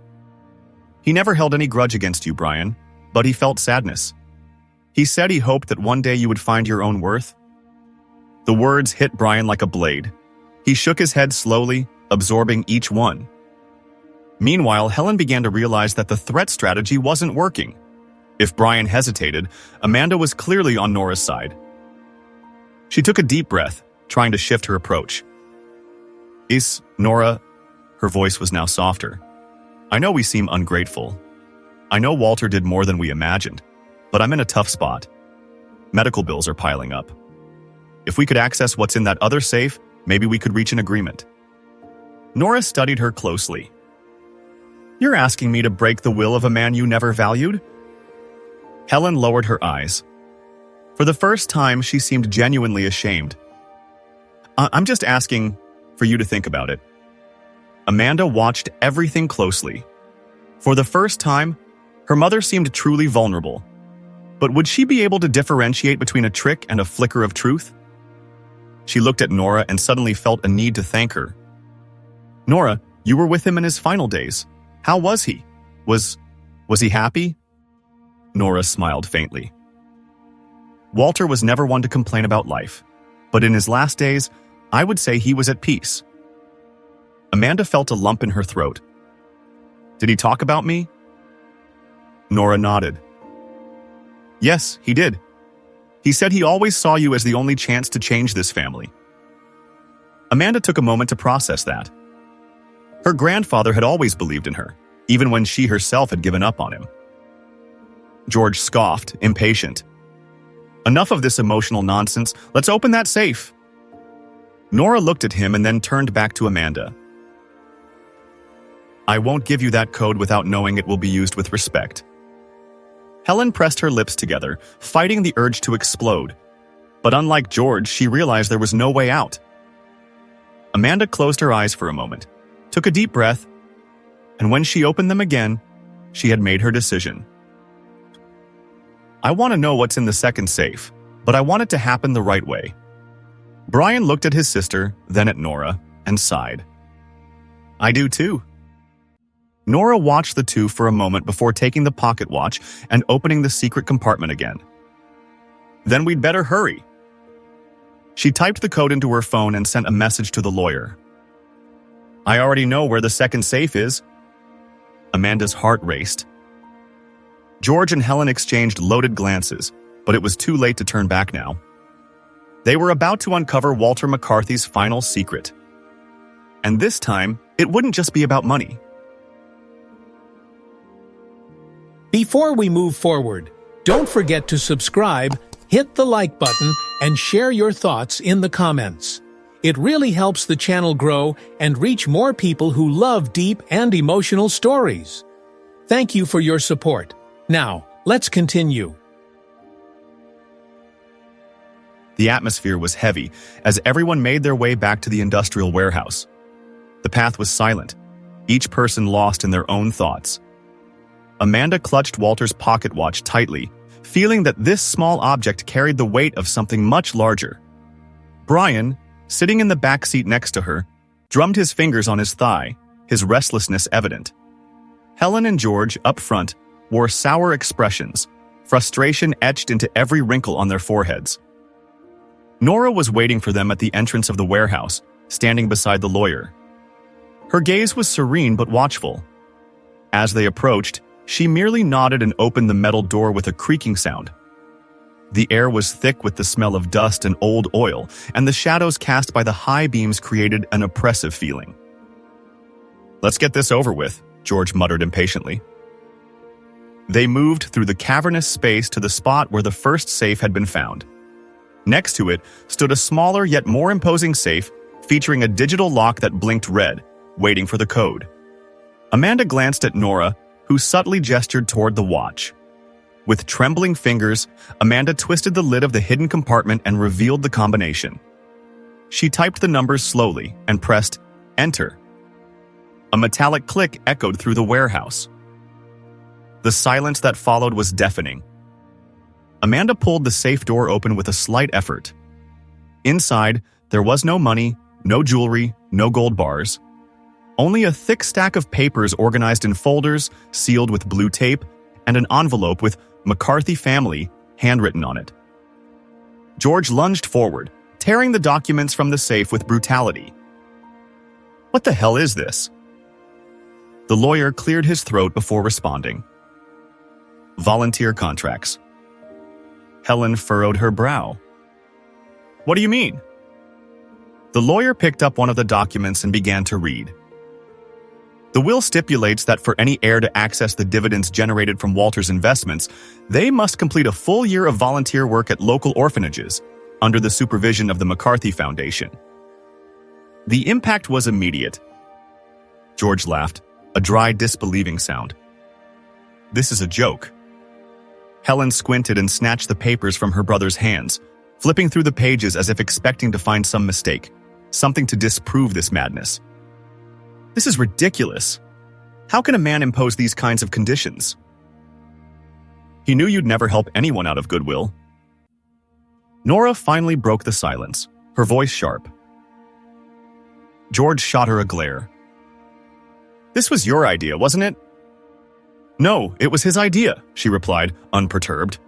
He never held any grudge against you, Brian, but he felt sadness. He said he hoped that one day you would find your own worth. The words hit Brian like a blade. He shook his head slowly, absorbing each one. Meanwhile, Helen began to realize that the threat strategy wasn't working. If Brian hesitated, Amanda was clearly on Nora's side. She took a deep breath, trying to shift her approach. Nora, her voice was now softer. I know we seem ungrateful. I know Walter did more than we imagined, but I'm in a tough spot. Medical bills are piling up. If we could access what's in that other safe, maybe we could reach an agreement. Nora studied her closely. You're asking me to break the will of a man you never valued? Helen lowered her eyes. For the first time, she seemed genuinely ashamed. I'm just asking for you to think about it. Amanda watched everything closely. For the first time, her mother seemed truly vulnerable. But would she be able to differentiate between a trick and a flicker of truth? She looked at Nora and suddenly felt a need to thank her. Nora, you were with him in his final days. How was he? Was he happy? Nora smiled faintly. Walter was never one to complain about life, but in his last days, I would say he was at peace. Amanda felt a lump in her throat. Did he talk about me? Nora nodded. Yes, he did. He said he always saw you as the only chance to change this family. Amanda took a moment to process that. Her grandfather had always believed in her, even when she herself had given up on him. George scoffed, impatient. Enough of this emotional nonsense. Let's open that safe. Nora looked at him and then turned back to Amanda. I won't give you that code without knowing it will be used with respect. Helen pressed her lips together, fighting the urge to explode. But unlike George, she realized there was no way out. Amanda closed her eyes for a moment, took a deep breath, and when she opened them again, she had made her decision. I want to know what's in the second safe, but I want it to happen the right way. Brian looked at his sister, then at Nora, and sighed. I do too. Nora watched the two for a moment before taking the pocket watch and opening the secret compartment again. Then we'd better hurry. She typed the code into her phone and sent a message to the lawyer. I already know where the second safe is. Amanda's heart raced. George and Helen exchanged loaded glances, but it was too late to turn back now. They were about to uncover Walter McCarthy's final secret. And this time, it wouldn't just be about money. Before we move forward, don't forget to subscribe, hit the like button, and share your thoughts in the comments. It really helps the channel grow and reach more people who love deep and emotional stories. Thank you for your support. Now, let's continue. The atmosphere was heavy as everyone made their way back to the industrial warehouse. The path was silent, each person lost in their own thoughts. Amanda clutched Walter's pocket watch tightly, feeling that this small object carried the weight of something much larger. Brian, sitting in the back seat next to her, drummed his fingers on his thigh, his restlessness evident. Helen and George, up front, wore sour expressions, frustration etched into every wrinkle on their foreheads. Nora was waiting for them at the entrance of the warehouse, standing beside the lawyer. Her gaze was serene but watchful. As they approached, she merely nodded and opened the metal door with a creaking sound. The air was thick with the smell of dust and old oil, and the shadows cast by the high beams created an oppressive feeling. Let's get this over with, George muttered impatiently. They moved through the cavernous space to the spot where the first safe had been found. Next to it stood a smaller yet more imposing safe featuring a digital lock that blinked red, waiting for the code. Amanda glanced at Nora, who subtly gestured toward the watch. With trembling fingers, Amanda twisted the lid of the hidden compartment and revealed the combination. She typed the numbers slowly and pressed Enter. A metallic click echoed through the warehouse. The silence that followed was deafening. Amanda pulled the safe door open with a slight effort. Inside, there was no money, no jewelry, no gold bars. Only a thick stack of papers organized in folders, sealed with blue tape, and an envelope with McCarthy Family handwritten on it. George lunged forward, tearing the documents from the safe with brutality. What the hell is this? The lawyer cleared his throat before responding. Volunteer contracts. Helen furrowed her brow. What do you mean? The lawyer picked up one of the documents and began to read. The will stipulates that for any heir to access the dividends generated from Walter's investments, they must complete a full year of volunteer work at local orphanages under the supervision of the McCarthy Foundation. The impact was immediate. George laughed, a dry, disbelieving sound. This is a joke. Helen squinted and snatched the papers from her brother's hands, flipping through the pages as if expecting to find some mistake, something to disprove this madness. This is ridiculous. How can a man impose these kinds of conditions? He knew you'd never help anyone out of goodwill. Nora finally broke the silence, her voice sharp. George shot her a glare. This was your idea, wasn't it? No, it was his idea, she replied, unperturbed.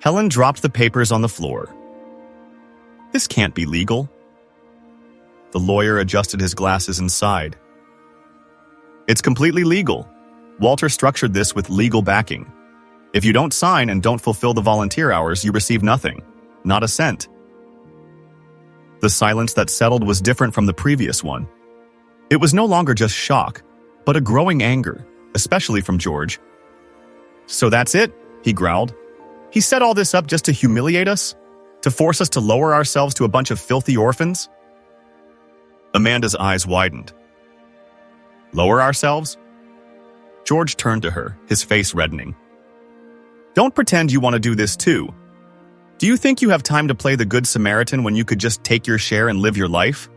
Helen dropped the papers on the floor. This can't be legal. The lawyer adjusted his glasses and sighed. It's completely legal. Walter structured this with legal backing. If you don't sign and don't fulfill the volunteer hours, you receive nothing, not a cent. The silence that settled was different from the previous one. It was no longer just shock, but a growing anger, especially from George. So that's it, he growled. He set all this up just to humiliate us? To force us to lower ourselves to a bunch of filthy orphans? Amanda's eyes widened. Lower ourselves? George turned to her, his face reddening. Don't pretend you want to do this too. Do you think you have time to play the Good Samaritan when you could just take your share and live your life?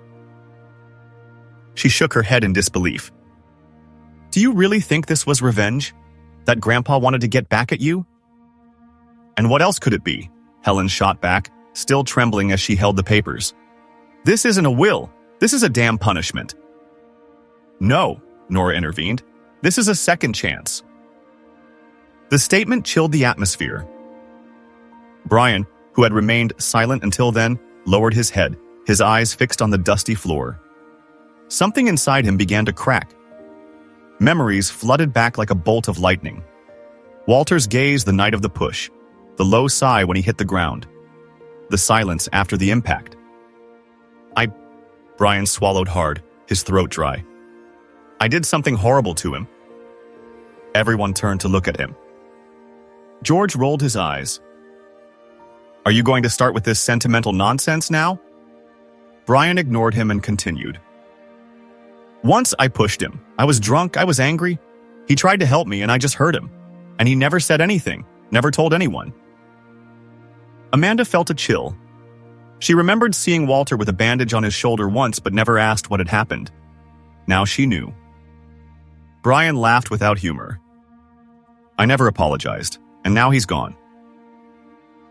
She shook her head in disbelief. Do you really think this was revenge? That Grandpa wanted to get back at you? And what else could it be? Helen shot back, still trembling as she held the papers. This isn't a will. This is a damn punishment. No, Nora intervened. This is a second chance. The statement chilled the atmosphere. Brian, who had remained silent until then, lowered his head, his eyes fixed on the dusty floor. Something inside him began to crack. Memories flooded back like a bolt of lightning. Walter's gaze the night of the push, the low sigh when he hit the ground, the silence after the impact. Brian swallowed hard, his throat dry. I did something horrible to him. Everyone turned to look at him. George rolled his eyes. Are you going to start with this sentimental nonsense now? Brian ignored him and continued. Once I pushed him. I was drunk, I was angry. He tried to help me and I just hurt him. And he never said anything, never told anyone. Amanda felt a chill. She remembered seeing Walter with a bandage on his shoulder once but never asked what had happened. Now she knew. Brian laughed without humor. I never apologized, and now he's gone.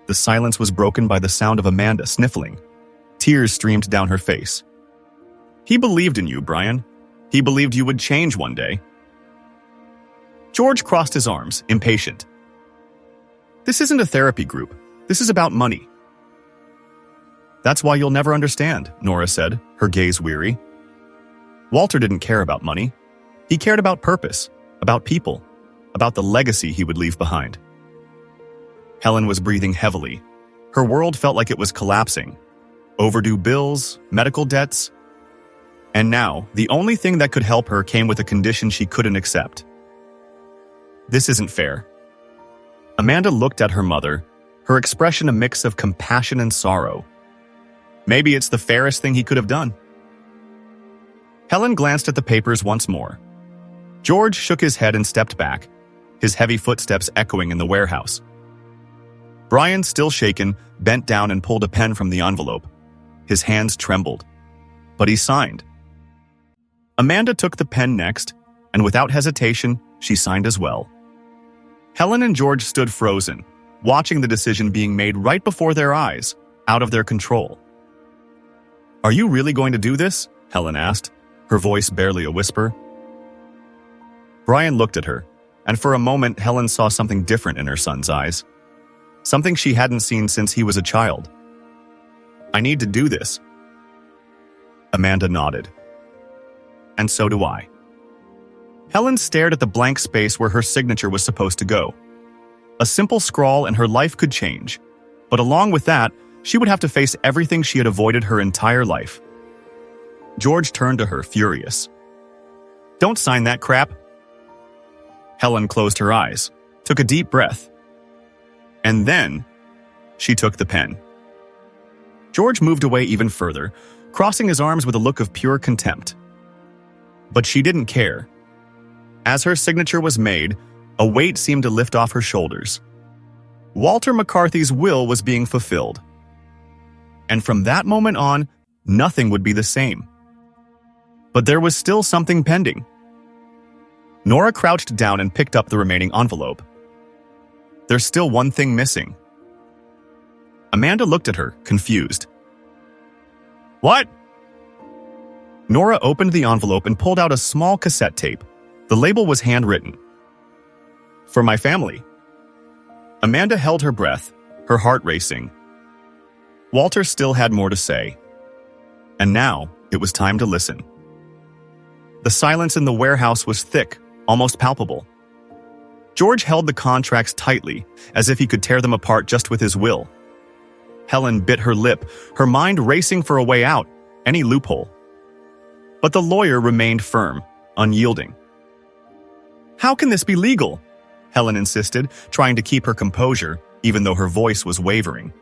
The silence was broken by the sound of Amanda sniffling. Tears streamed down her face. He believed in you, Brian. He believed you would change one day. George crossed his arms, impatient. This isn't a therapy group. This is about money. That's why you'll never understand, Nora said, her gaze weary. Walter didn't care about money. He cared about purpose, about people, about the legacy he would leave behind. Helen was breathing heavily. Her world felt like it was collapsing. Overdue bills, medical debts. And now, the only thing that could help her came with a condition she couldn't accept. This isn't fair. Amanda looked at her mother, her expression a mix of compassion and sorrow. Maybe it's the fairest thing he could have done. Helen glanced at the papers once more. George shook his head and stepped back, his heavy footsteps echoing in the warehouse. Brian, still shaken, bent down and pulled a pen from the envelope. His hands trembled, but he signed. Amanda took the pen next, and without hesitation, she signed as well. Helen and George stood frozen, watching the decision being made right before their eyes, out of their control. Are you really going to do this? Helen asked, her voice barely a whisper. Brian looked at her, and for a moment Helen saw something different in her son's eyes. Something she hadn't seen since he was a child. I need to do this. Amanda nodded. And so do I. Helen stared at the blank space where her signature was supposed to go. A simple scrawl and her life could change. But along with that, She would have to face everything she had avoided her entire life. George turned to her, furious. "Don't sign that crap." Helen closed her eyes, took a deep breath, and then she took the pen. George moved away even further, crossing his arms with a look of pure contempt. But she didn't care. As her signature was made, a weight seemed to lift off her shoulders. Walter McCarthy's will was being fulfilled. And from that moment on, nothing would be the same. But there was still something pending. Nora crouched down and picked up the remaining envelope. There's still one thing missing. Amanda looked at her, confused. "What?" Nora opened the envelope and pulled out a small cassette tape. The label was handwritten. "For my family." Amanda held her breath, her heart racing. Walter still had more to say. And now it was time to listen. The silence in the warehouse was thick, almost palpable. George held the contracts tightly, as if he could tear them apart just with his will. Helen bit her lip, her mind racing for a way out, any loophole. But the lawyer remained firm, unyielding. "How can this be legal?" Helen insisted, trying to keep her composure, even though her voice was wavering.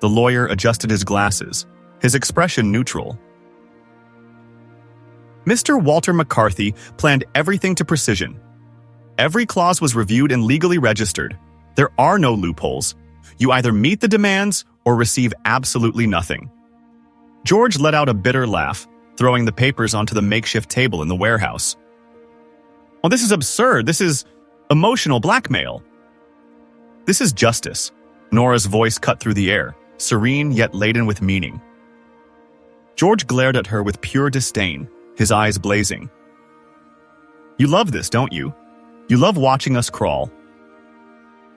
The lawyer adjusted his glasses, his expression neutral. Mr. Walter McCarthy planned everything to precision. Every clause was reviewed and legally registered. There are no loopholes. You either meet the demands or receive absolutely nothing. George let out a bitter laugh, throwing the papers onto the makeshift table in the warehouse. "Oh, this is absurd. This is emotional blackmail." "This is justice." Nora's voice cut through the air, serene yet laden with meaning. George glared at her with pure disdain, his eyes blazing. "You love this, don't you? You love watching us crawl."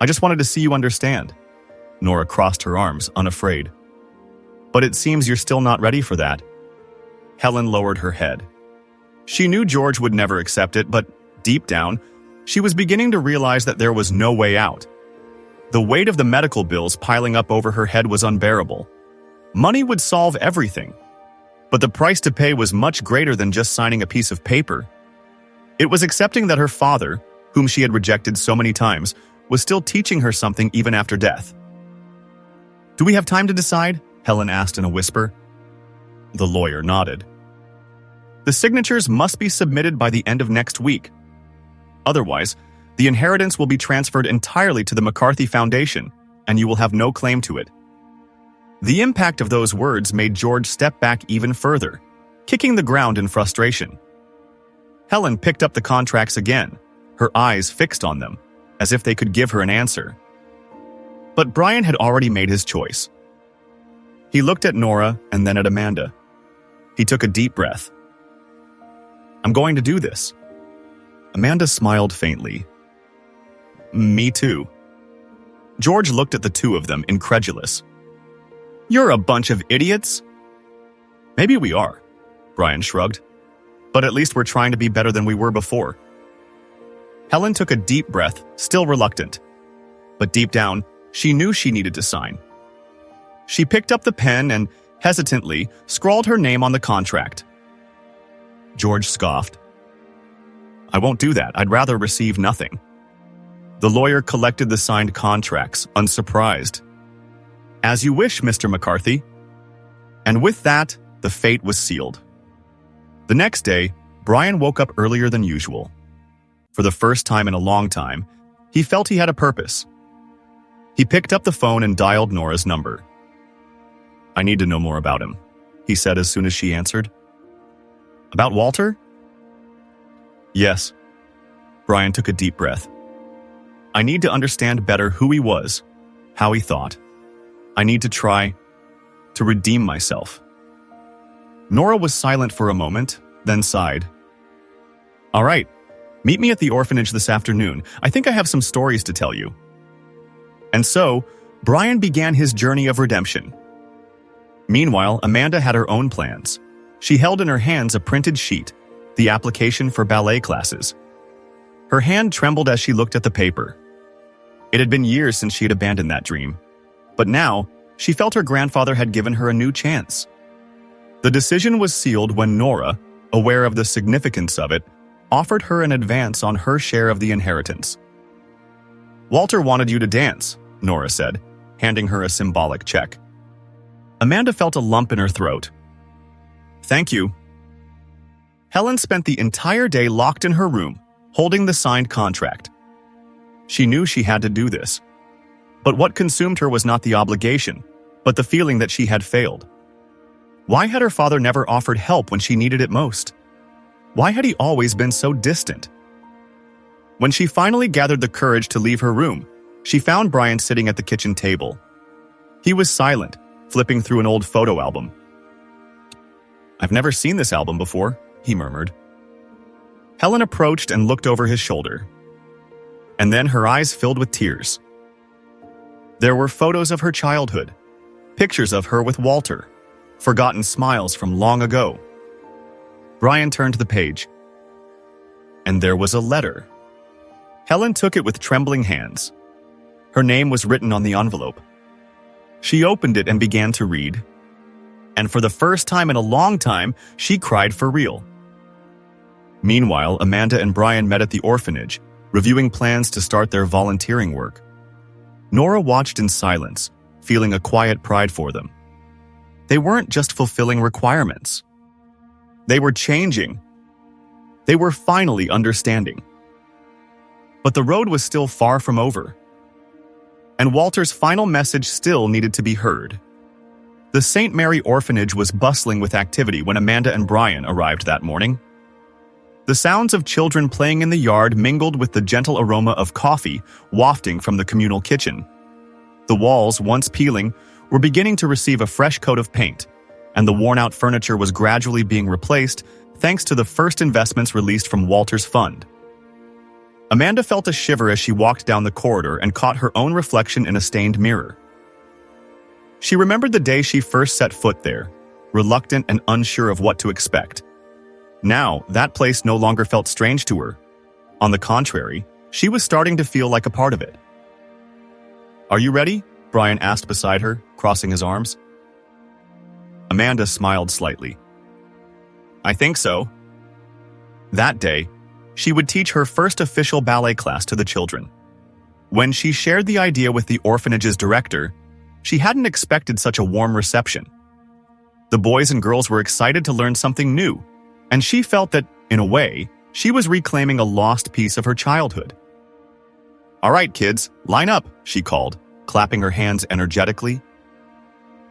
"I just wanted to see you understand." Nora crossed her arms, unafraid. "But it seems you're still not ready for that." Helen lowered her head. She knew George would never accept it, but deep down, she was beginning to realize that there was no way out. The weight of the medical bills piling up over her head was unbearable. Money would solve everything. But the price to pay was much greater than just signing a piece of paper. It was accepting that her father, whom she had rejected so many times, was still teaching her something even after death. "Do we have time to decide?" Helen asked in a whisper. The lawyer nodded. "The signatures must be submitted by the end of next week. Otherwise, the inheritance will be transferred entirely to the McCarthy Foundation, and you will have no claim to it." The impact of those words made George step back even further, kicking the ground in frustration. Helen picked up the contracts again, her eyes fixed on them, as if they could give her an answer. But Brian had already made his choice. He looked at Nora and then at Amanda. He took a deep breath. "I'm going to do this." Amanda smiled faintly. "Me too." George looked at the two of them, incredulous. "You're a bunch of idiots." "Maybe we are," Brian shrugged. "But at least we're trying to be better than we were before." Helen took a deep breath, still reluctant. But deep down, she knew she needed to sign. She picked up the pen and, hesitantly, scrawled her name on the contract. George scoffed. "I won't do that. I'd rather receive nothing." The lawyer collected the signed contracts, unsurprised. "As you wish, Mr. McCarthy." And with that, the fate was sealed. The next day, Brian woke up earlier than usual. For the first time in a long time, he felt he had a purpose. He picked up the phone and dialed Nora's number. "I need to know more about him," he said as soon as she answered. "About Walter?" "Yes." Brian took a deep breath. "I need to understand better who he was, how he thought. I need to try to redeem myself." Nora was silent for a moment, then sighed. "All right, meet me at the orphanage this afternoon. I think I have some stories to tell you." And so, Brian began his journey of redemption. Meanwhile, Amanda had her own plans. She held in her hands a printed sheet, the application for ballet classes. Her hand trembled as she looked at the paper. It had been years since she had abandoned that dream. But now, she felt her grandfather had given her a new chance. The decision was sealed when Nora, aware of the significance of it, offered her an advance on her share of the inheritance. "Walter wanted you to dance," Nora said, handing her a symbolic check. Amanda felt a lump in her throat. "Thank you." Helen spent the entire day locked in her room, holding the signed contract. She knew she had to do this. But what consumed her was not the obligation, but the feeling that she had failed. Why had her father never offered help when she needed it most? Why had he always been so distant? When she finally gathered the courage to leave her room, she found Brian sitting at the kitchen table. He was silent, flipping through an old photo album. "I've never seen this album before," he murmured. Helen approached and looked over his shoulder. And then her eyes filled with tears. There were photos of her childhood, pictures of her with Walter, forgotten smiles from long ago. Brian turned to the page. And there was a letter. Helen took it with trembling hands. Her name was written on the envelope. She opened it and began to read. And for the first time in a long time, she cried for real. Meanwhile, Amanda and Brian met at the orphanage, reviewing plans to start their volunteering work. Nora watched in silence, feeling a quiet pride for them. They weren't just fulfilling requirements. They were changing. They were finally understanding. But the road was still far from over. And Walter's final message still needed to be heard. The St. Mary Orphanage was bustling with activity when Amanda and Brian arrived that morning. The sounds of children playing in the yard mingled with the gentle aroma of coffee wafting from the communal kitchen. The walls, once peeling, were beginning to receive a fresh coat of paint, and the worn-out furniture was gradually being replaced thanks to the first investments released from Walter's fund. Amanda felt a shiver as she walked down the corridor and caught her own reflection in a stained mirror. She remembered the day she first set foot there, reluctant and unsure of what to expect. Now, that place no longer felt strange to her. On the contrary, she was starting to feel like a part of it. "Are you ready?" Brian asked beside her, crossing his arms. Amanda smiled slightly. "I think so." That day, she would teach her first official ballet class to the children. When she shared the idea with the orphanage's director, she hadn't expected such a warm reception. The boys and girls were excited to learn something new, and she felt that, in a way, she was reclaiming a lost piece of her childhood. "All right, kids, line up," she called, clapping her hands energetically.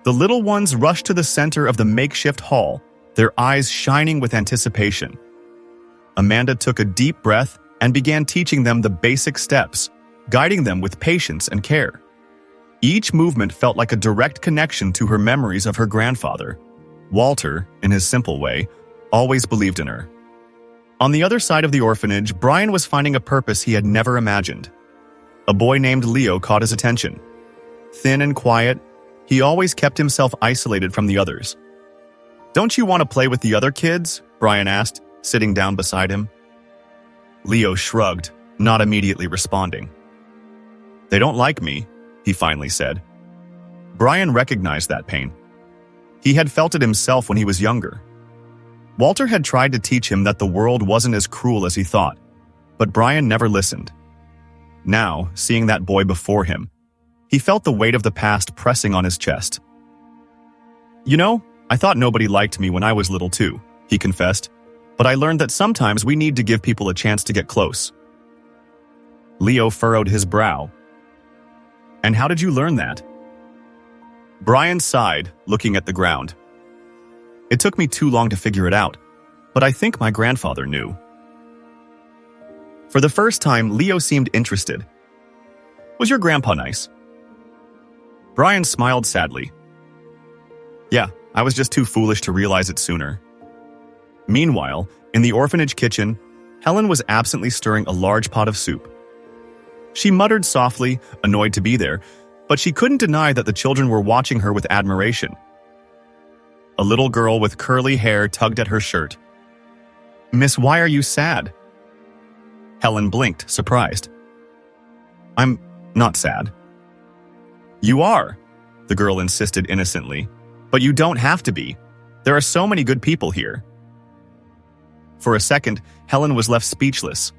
The little ones rushed to the center of the makeshift hall, their eyes shining with anticipation. Amanda took a deep breath and began teaching them the basic steps, guiding them with patience and care. Each movement felt like a direct connection to her memories of her grandfather. Walter, in his simple way, always believed in her. On the other side of the orphanage, Brian was finding a purpose he had never imagined. A boy named Leo caught his attention. Thin and quiet, he always kept himself isolated from the others. "Don't you want to play with the other kids?" Brian asked, sitting down beside him. Leo shrugged, not immediately responding. "They don't like me," he finally said. Brian recognized that pain. He had felt it himself when he was younger. Walter had tried to teach him that the world wasn't as cruel as he thought, but Brian never listened. Now, seeing that boy before him, he felt the weight of the past pressing on his chest. "You know, I thought nobody liked me when I was little too," he confessed, "but I learned that sometimes we need to give people a chance to get close." Leo furrowed his brow. "And how did you learn that?" Brian sighed, looking at the ground. "It took me too long to figure it out, but I think my grandfather knew." For the first time, Leo seemed interested. "Was your grandpa nice?" Brian smiled sadly. "Yeah, I was just too foolish to realize it sooner." Meanwhile, in the orphanage kitchen, Helen was absently stirring a large pot of soup. She muttered softly, annoyed to be there, but she couldn't deny that the children were watching her with admiration. A little girl with curly hair tugged at her shirt. "Miss, why are you sad?" Helen blinked, surprised. "I'm not sad." "You are." the girl insisted innocently. But you don't have to be. There are so many good people here. For a second, Helen was left speechless.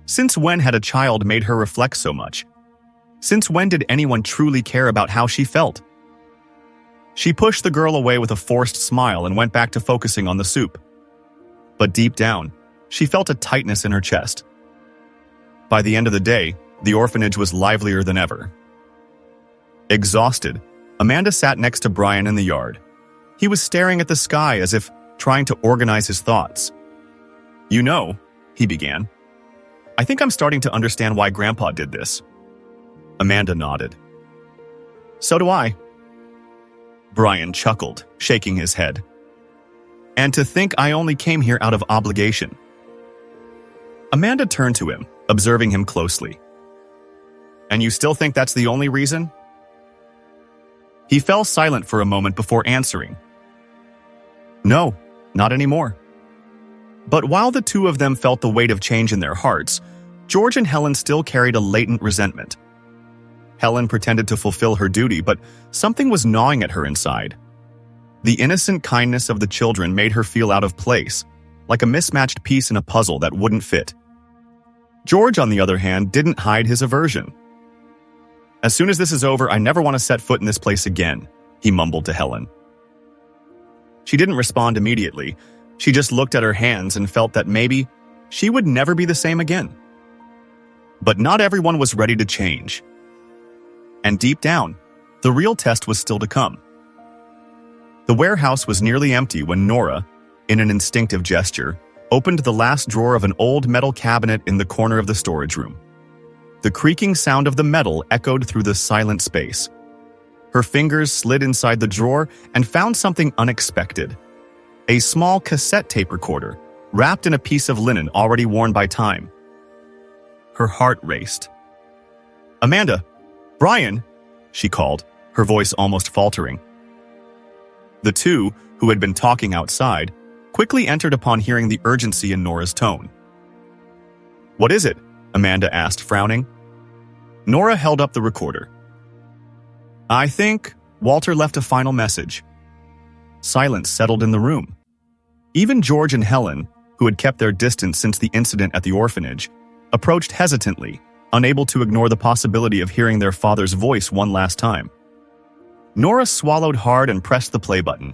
Since when had a child made her reflect so much? Since when did anyone truly care about how she felt? She pushed the girl away with a forced smile and went back to focusing on the soup. But deep down, she felt a tightness in her chest. By the end of the day, the orphanage was livelier than ever. Exhausted, Amanda sat next to Brian in the yard. He was staring at the sky as if trying to organize his thoughts. "You know," he began, "I think I'm starting to understand why Grandpa did this." Amanda nodded. "So do I." Brian chuckled, shaking his head. "And to think I only came here out of obligation." Amanda turned to him, observing him closely. "And you still think that's the only reason?" He fell silent for a moment before answering. "No, not anymore." But while the two of them felt the weight of change in their hearts, George and Helen still carried a latent resentment. Helen pretended to fulfill her duty, but something was gnawing at her inside. The innocent kindness of the children made her feel out of place, like a mismatched piece in a puzzle that wouldn't fit. George, on the other hand, didn't hide his aversion. "As soon as this is over, I never want to set foot in this place again," he mumbled to Helen. She didn't respond immediately. She just looked at her hands and felt that maybe she would never be the same again. But not everyone was ready to change. And deep down, the real test was still to come. The warehouse was nearly empty when Nora, in an instinctive gesture, opened the last drawer of an old metal cabinet in the corner of the storage room. The creaking sound of the metal echoed through the silent space. Her fingers slid inside the drawer and found something unexpected. A small cassette tape recorder, wrapped in a piece of linen already worn by time. Her heart raced. "Amanda! Brian!" she called, her voice almost faltering. The two, who had been talking outside, quickly entered upon hearing the urgency in Nora's tone. "What is it?" Amanda asked, frowning. Nora held up the recorder. "I think Walter left a final message." Silence settled in the room. Even George and Helen, who had kept their distance since the incident at the orphanage, approached hesitantly, unable to ignore the possibility of hearing their father's voice one last time. Nora swallowed hard and pressed the play button.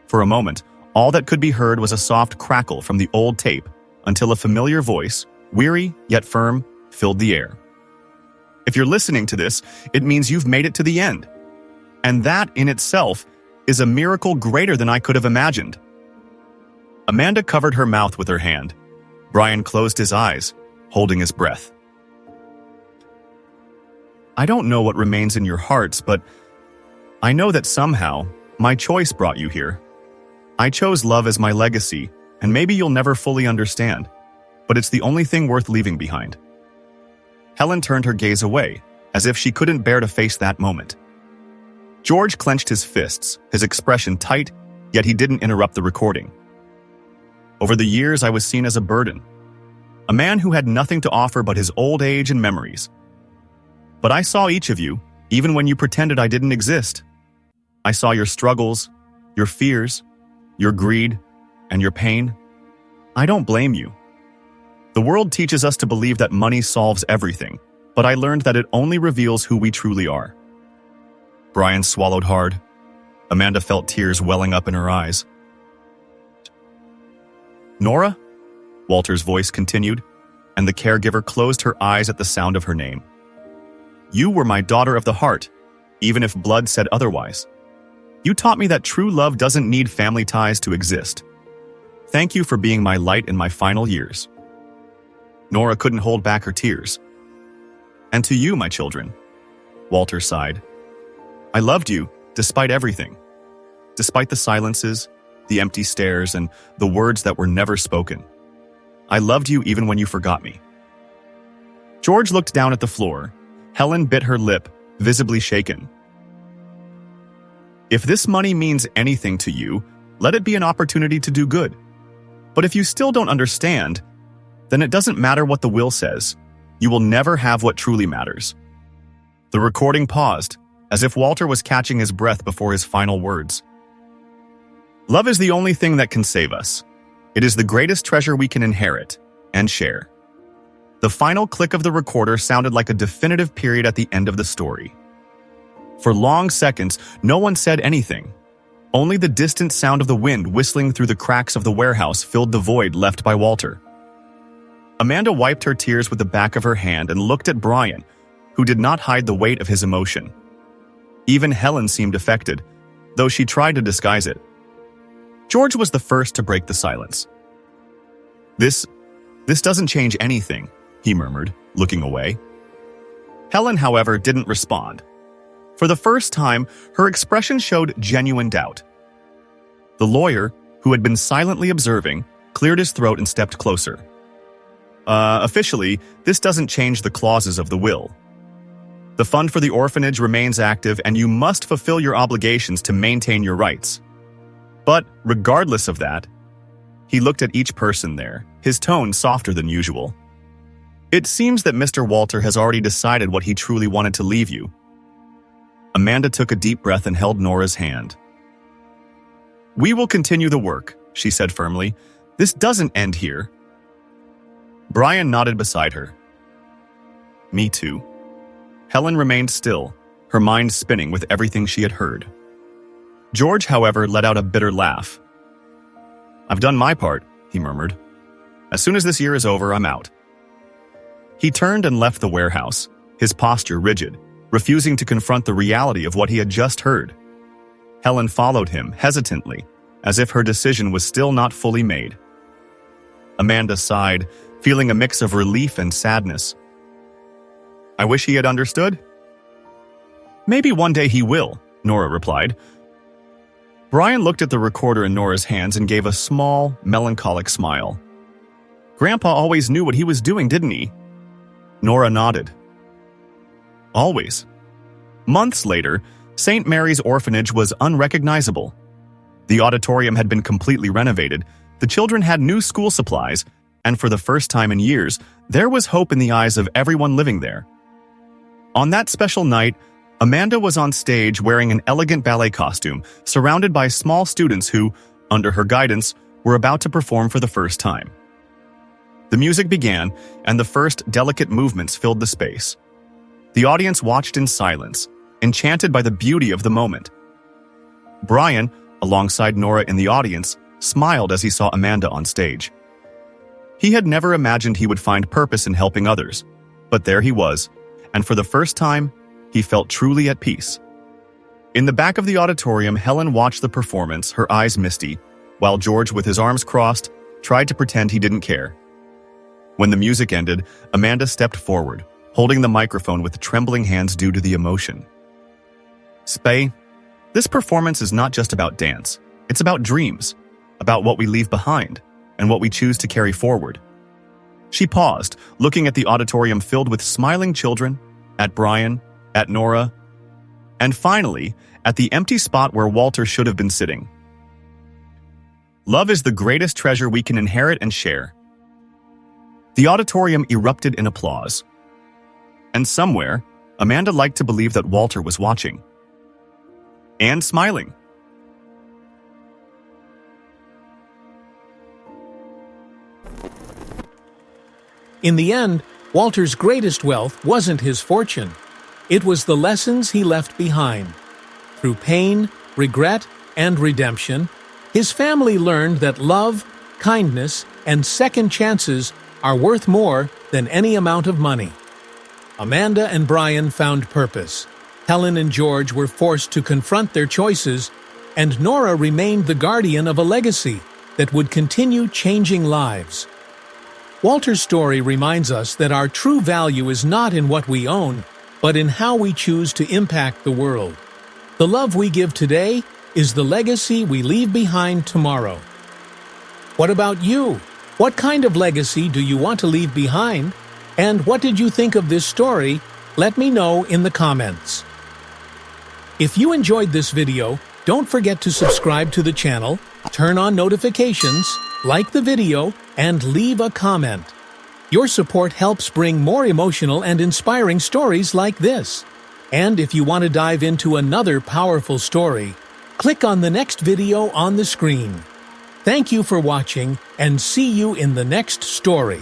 For a moment, all that could be heard was a soft crackle from the old tape until a familiar voice, weary yet firm, filled the air. "If you're listening to this, it means you've made it to the end. And that, in itself, is a miracle greater than I could have imagined." Amanda covered her mouth with her hand. Brian closed his eyes, holding his breath. "I don't know what remains in your hearts, but I know that somehow my choice brought you here. I chose love as my legacy, and maybe you'll never fully understand, but it's the only thing worth leaving behind." Helen turned her gaze away, as if she couldn't bear to face that moment. George clenched his fists, his expression tight, yet he didn't interrupt the recording. "Over the years, I was seen as a burden. A man who had nothing to offer but his old age and memories. But I saw each of you, even when you pretended I didn't exist. I saw your struggles, your fears, your greed, and your pain. I don't blame you. The world teaches us to believe that money solves everything, but I learned that it only reveals who we truly are." Brian swallowed hard. Amanda felt tears welling up in her eyes. "Nora?" Walter's voice continued, and the caregiver closed her eyes at the sound of her name. "You were my daughter of the heart, even if blood said otherwise. You taught me that true love doesn't need family ties to exist. Thank you for being my light in my final years." Nora couldn't hold back her tears. "And to you, my children," Walter sighed. "I loved you, despite everything. Despite the silences, the empty stares, and the words that were never spoken. I loved you even when you forgot me." George looked down at the floor. Helen bit her lip, visibly shaken. "If this money means anything to you, let it be an opportunity to do good. But if you still don't understand, then it doesn't matter what the will says. You will never have what truly matters." The recording paused, as if Walter was catching his breath before his final words. Love is the only thing that can save us. It is the greatest treasure we can inherit and share. The final click of the recorder sounded like a definitive period at the end of the story. For long seconds, no one said anything. Only the distant sound of the wind whistling through the cracks of the warehouse filled the void left by Walter. Amanda wiped her tears with the back of her hand and looked at Brian, who did not hide the weight of his emotion. Even Helen seemed affected, though she tried to disguise it. George was the first to break the silence. This doesn't change anything," he murmured, looking away. Helen, however, didn't respond. For the first time, her expression showed genuine doubt. The lawyer, who had been silently observing, cleared his throat and stepped closer. Officially, this doesn't change the clauses of the will. The fund for the orphanage remains active and you must fulfill your obligations to maintain your rights. But regardless of that," he looked at each person there, his tone softer than usual. "It seems that Mr. Walter has already decided what he truly wanted to leave you." Amanda took a deep breath and held Nora's hand. "We will continue the work," she said firmly. "This doesn't end here." Brian nodded beside her. "Me too." Helen remained still, her mind spinning with everything she had heard. George, however, let out a bitter laugh. "I've done my part," he murmured. "As soon as this year is over, I'm out." He turned and left the warehouse, his posture rigid, refusing to confront the reality of what he had just heard. Helen followed him, hesitantly, as if her decision was still not fully made. Amanda sighed, feeling a mix of relief and sadness. "I wish he had understood." "Maybe one day he will," Nora replied. Brian looked at the recorder in Nora's hands and gave a small, melancholic smile. "Grandpa always knew what he was doing, didn't he?" Nora nodded. "Always." Months later, St. Mary's Orphanage was unrecognizable. The auditorium had been completely renovated, the children had new school supplies, and for the first time in years, there was hope in the eyes of everyone living there. On that special night, Amanda was on stage wearing an elegant ballet costume, surrounded by small students who, under her guidance, were about to perform for the first time. The music began, and the first delicate movements filled the space. The audience watched in silence, enchanted by the beauty of the moment. Brian, alongside Nora in the audience, smiled as he saw Amanda on stage. He had never imagined he would find purpose in helping others, but there he was, and for the first time, he felt truly at peace. In the back of the auditorium, Helen watched the performance, her eyes misty, while George, with his arms crossed, tried to pretend he didn't care. When the music ended, Amanda stepped forward, holding the microphone with trembling hands due to the emotion. "Spay, this performance is not just about dance. It's about dreams, about what we leave behind, and what we choose to carry forward." She paused, looking at the auditorium filled with smiling children, at Brian, at Nora, and finally, at the empty spot where Walter should have been sitting. Love is the greatest treasure we can inherit and share. The auditorium erupted in applause. And somewhere, Amanda liked to believe that Walter was watching. And smiling. In the end, Walter's greatest wealth wasn't his fortune. It was the lessons he left behind. Through pain, regret, and redemption, his family learned that love, kindness, and second chances are worth more than any amount of money. Amanda and Brian found purpose. Helen and George were forced to confront their choices, and Nora remained the guardian of a legacy that would continue changing lives. Walter's story reminds us that our true value is not in what we own, but in how we choose to impact the world. The love we give today is the legacy we leave behind tomorrow. What about you? What kind of legacy do you want to leave behind? And what did you think of this story? Let me know in the comments. If you enjoyed this video, don't forget to subscribe to the channel, turn on notifications, like the video, and leave a comment. Your support helps bring more emotional and inspiring stories like this. And if you want to dive into another powerful story, click on the next video on the screen. Thank you for watching, and see you in the next story.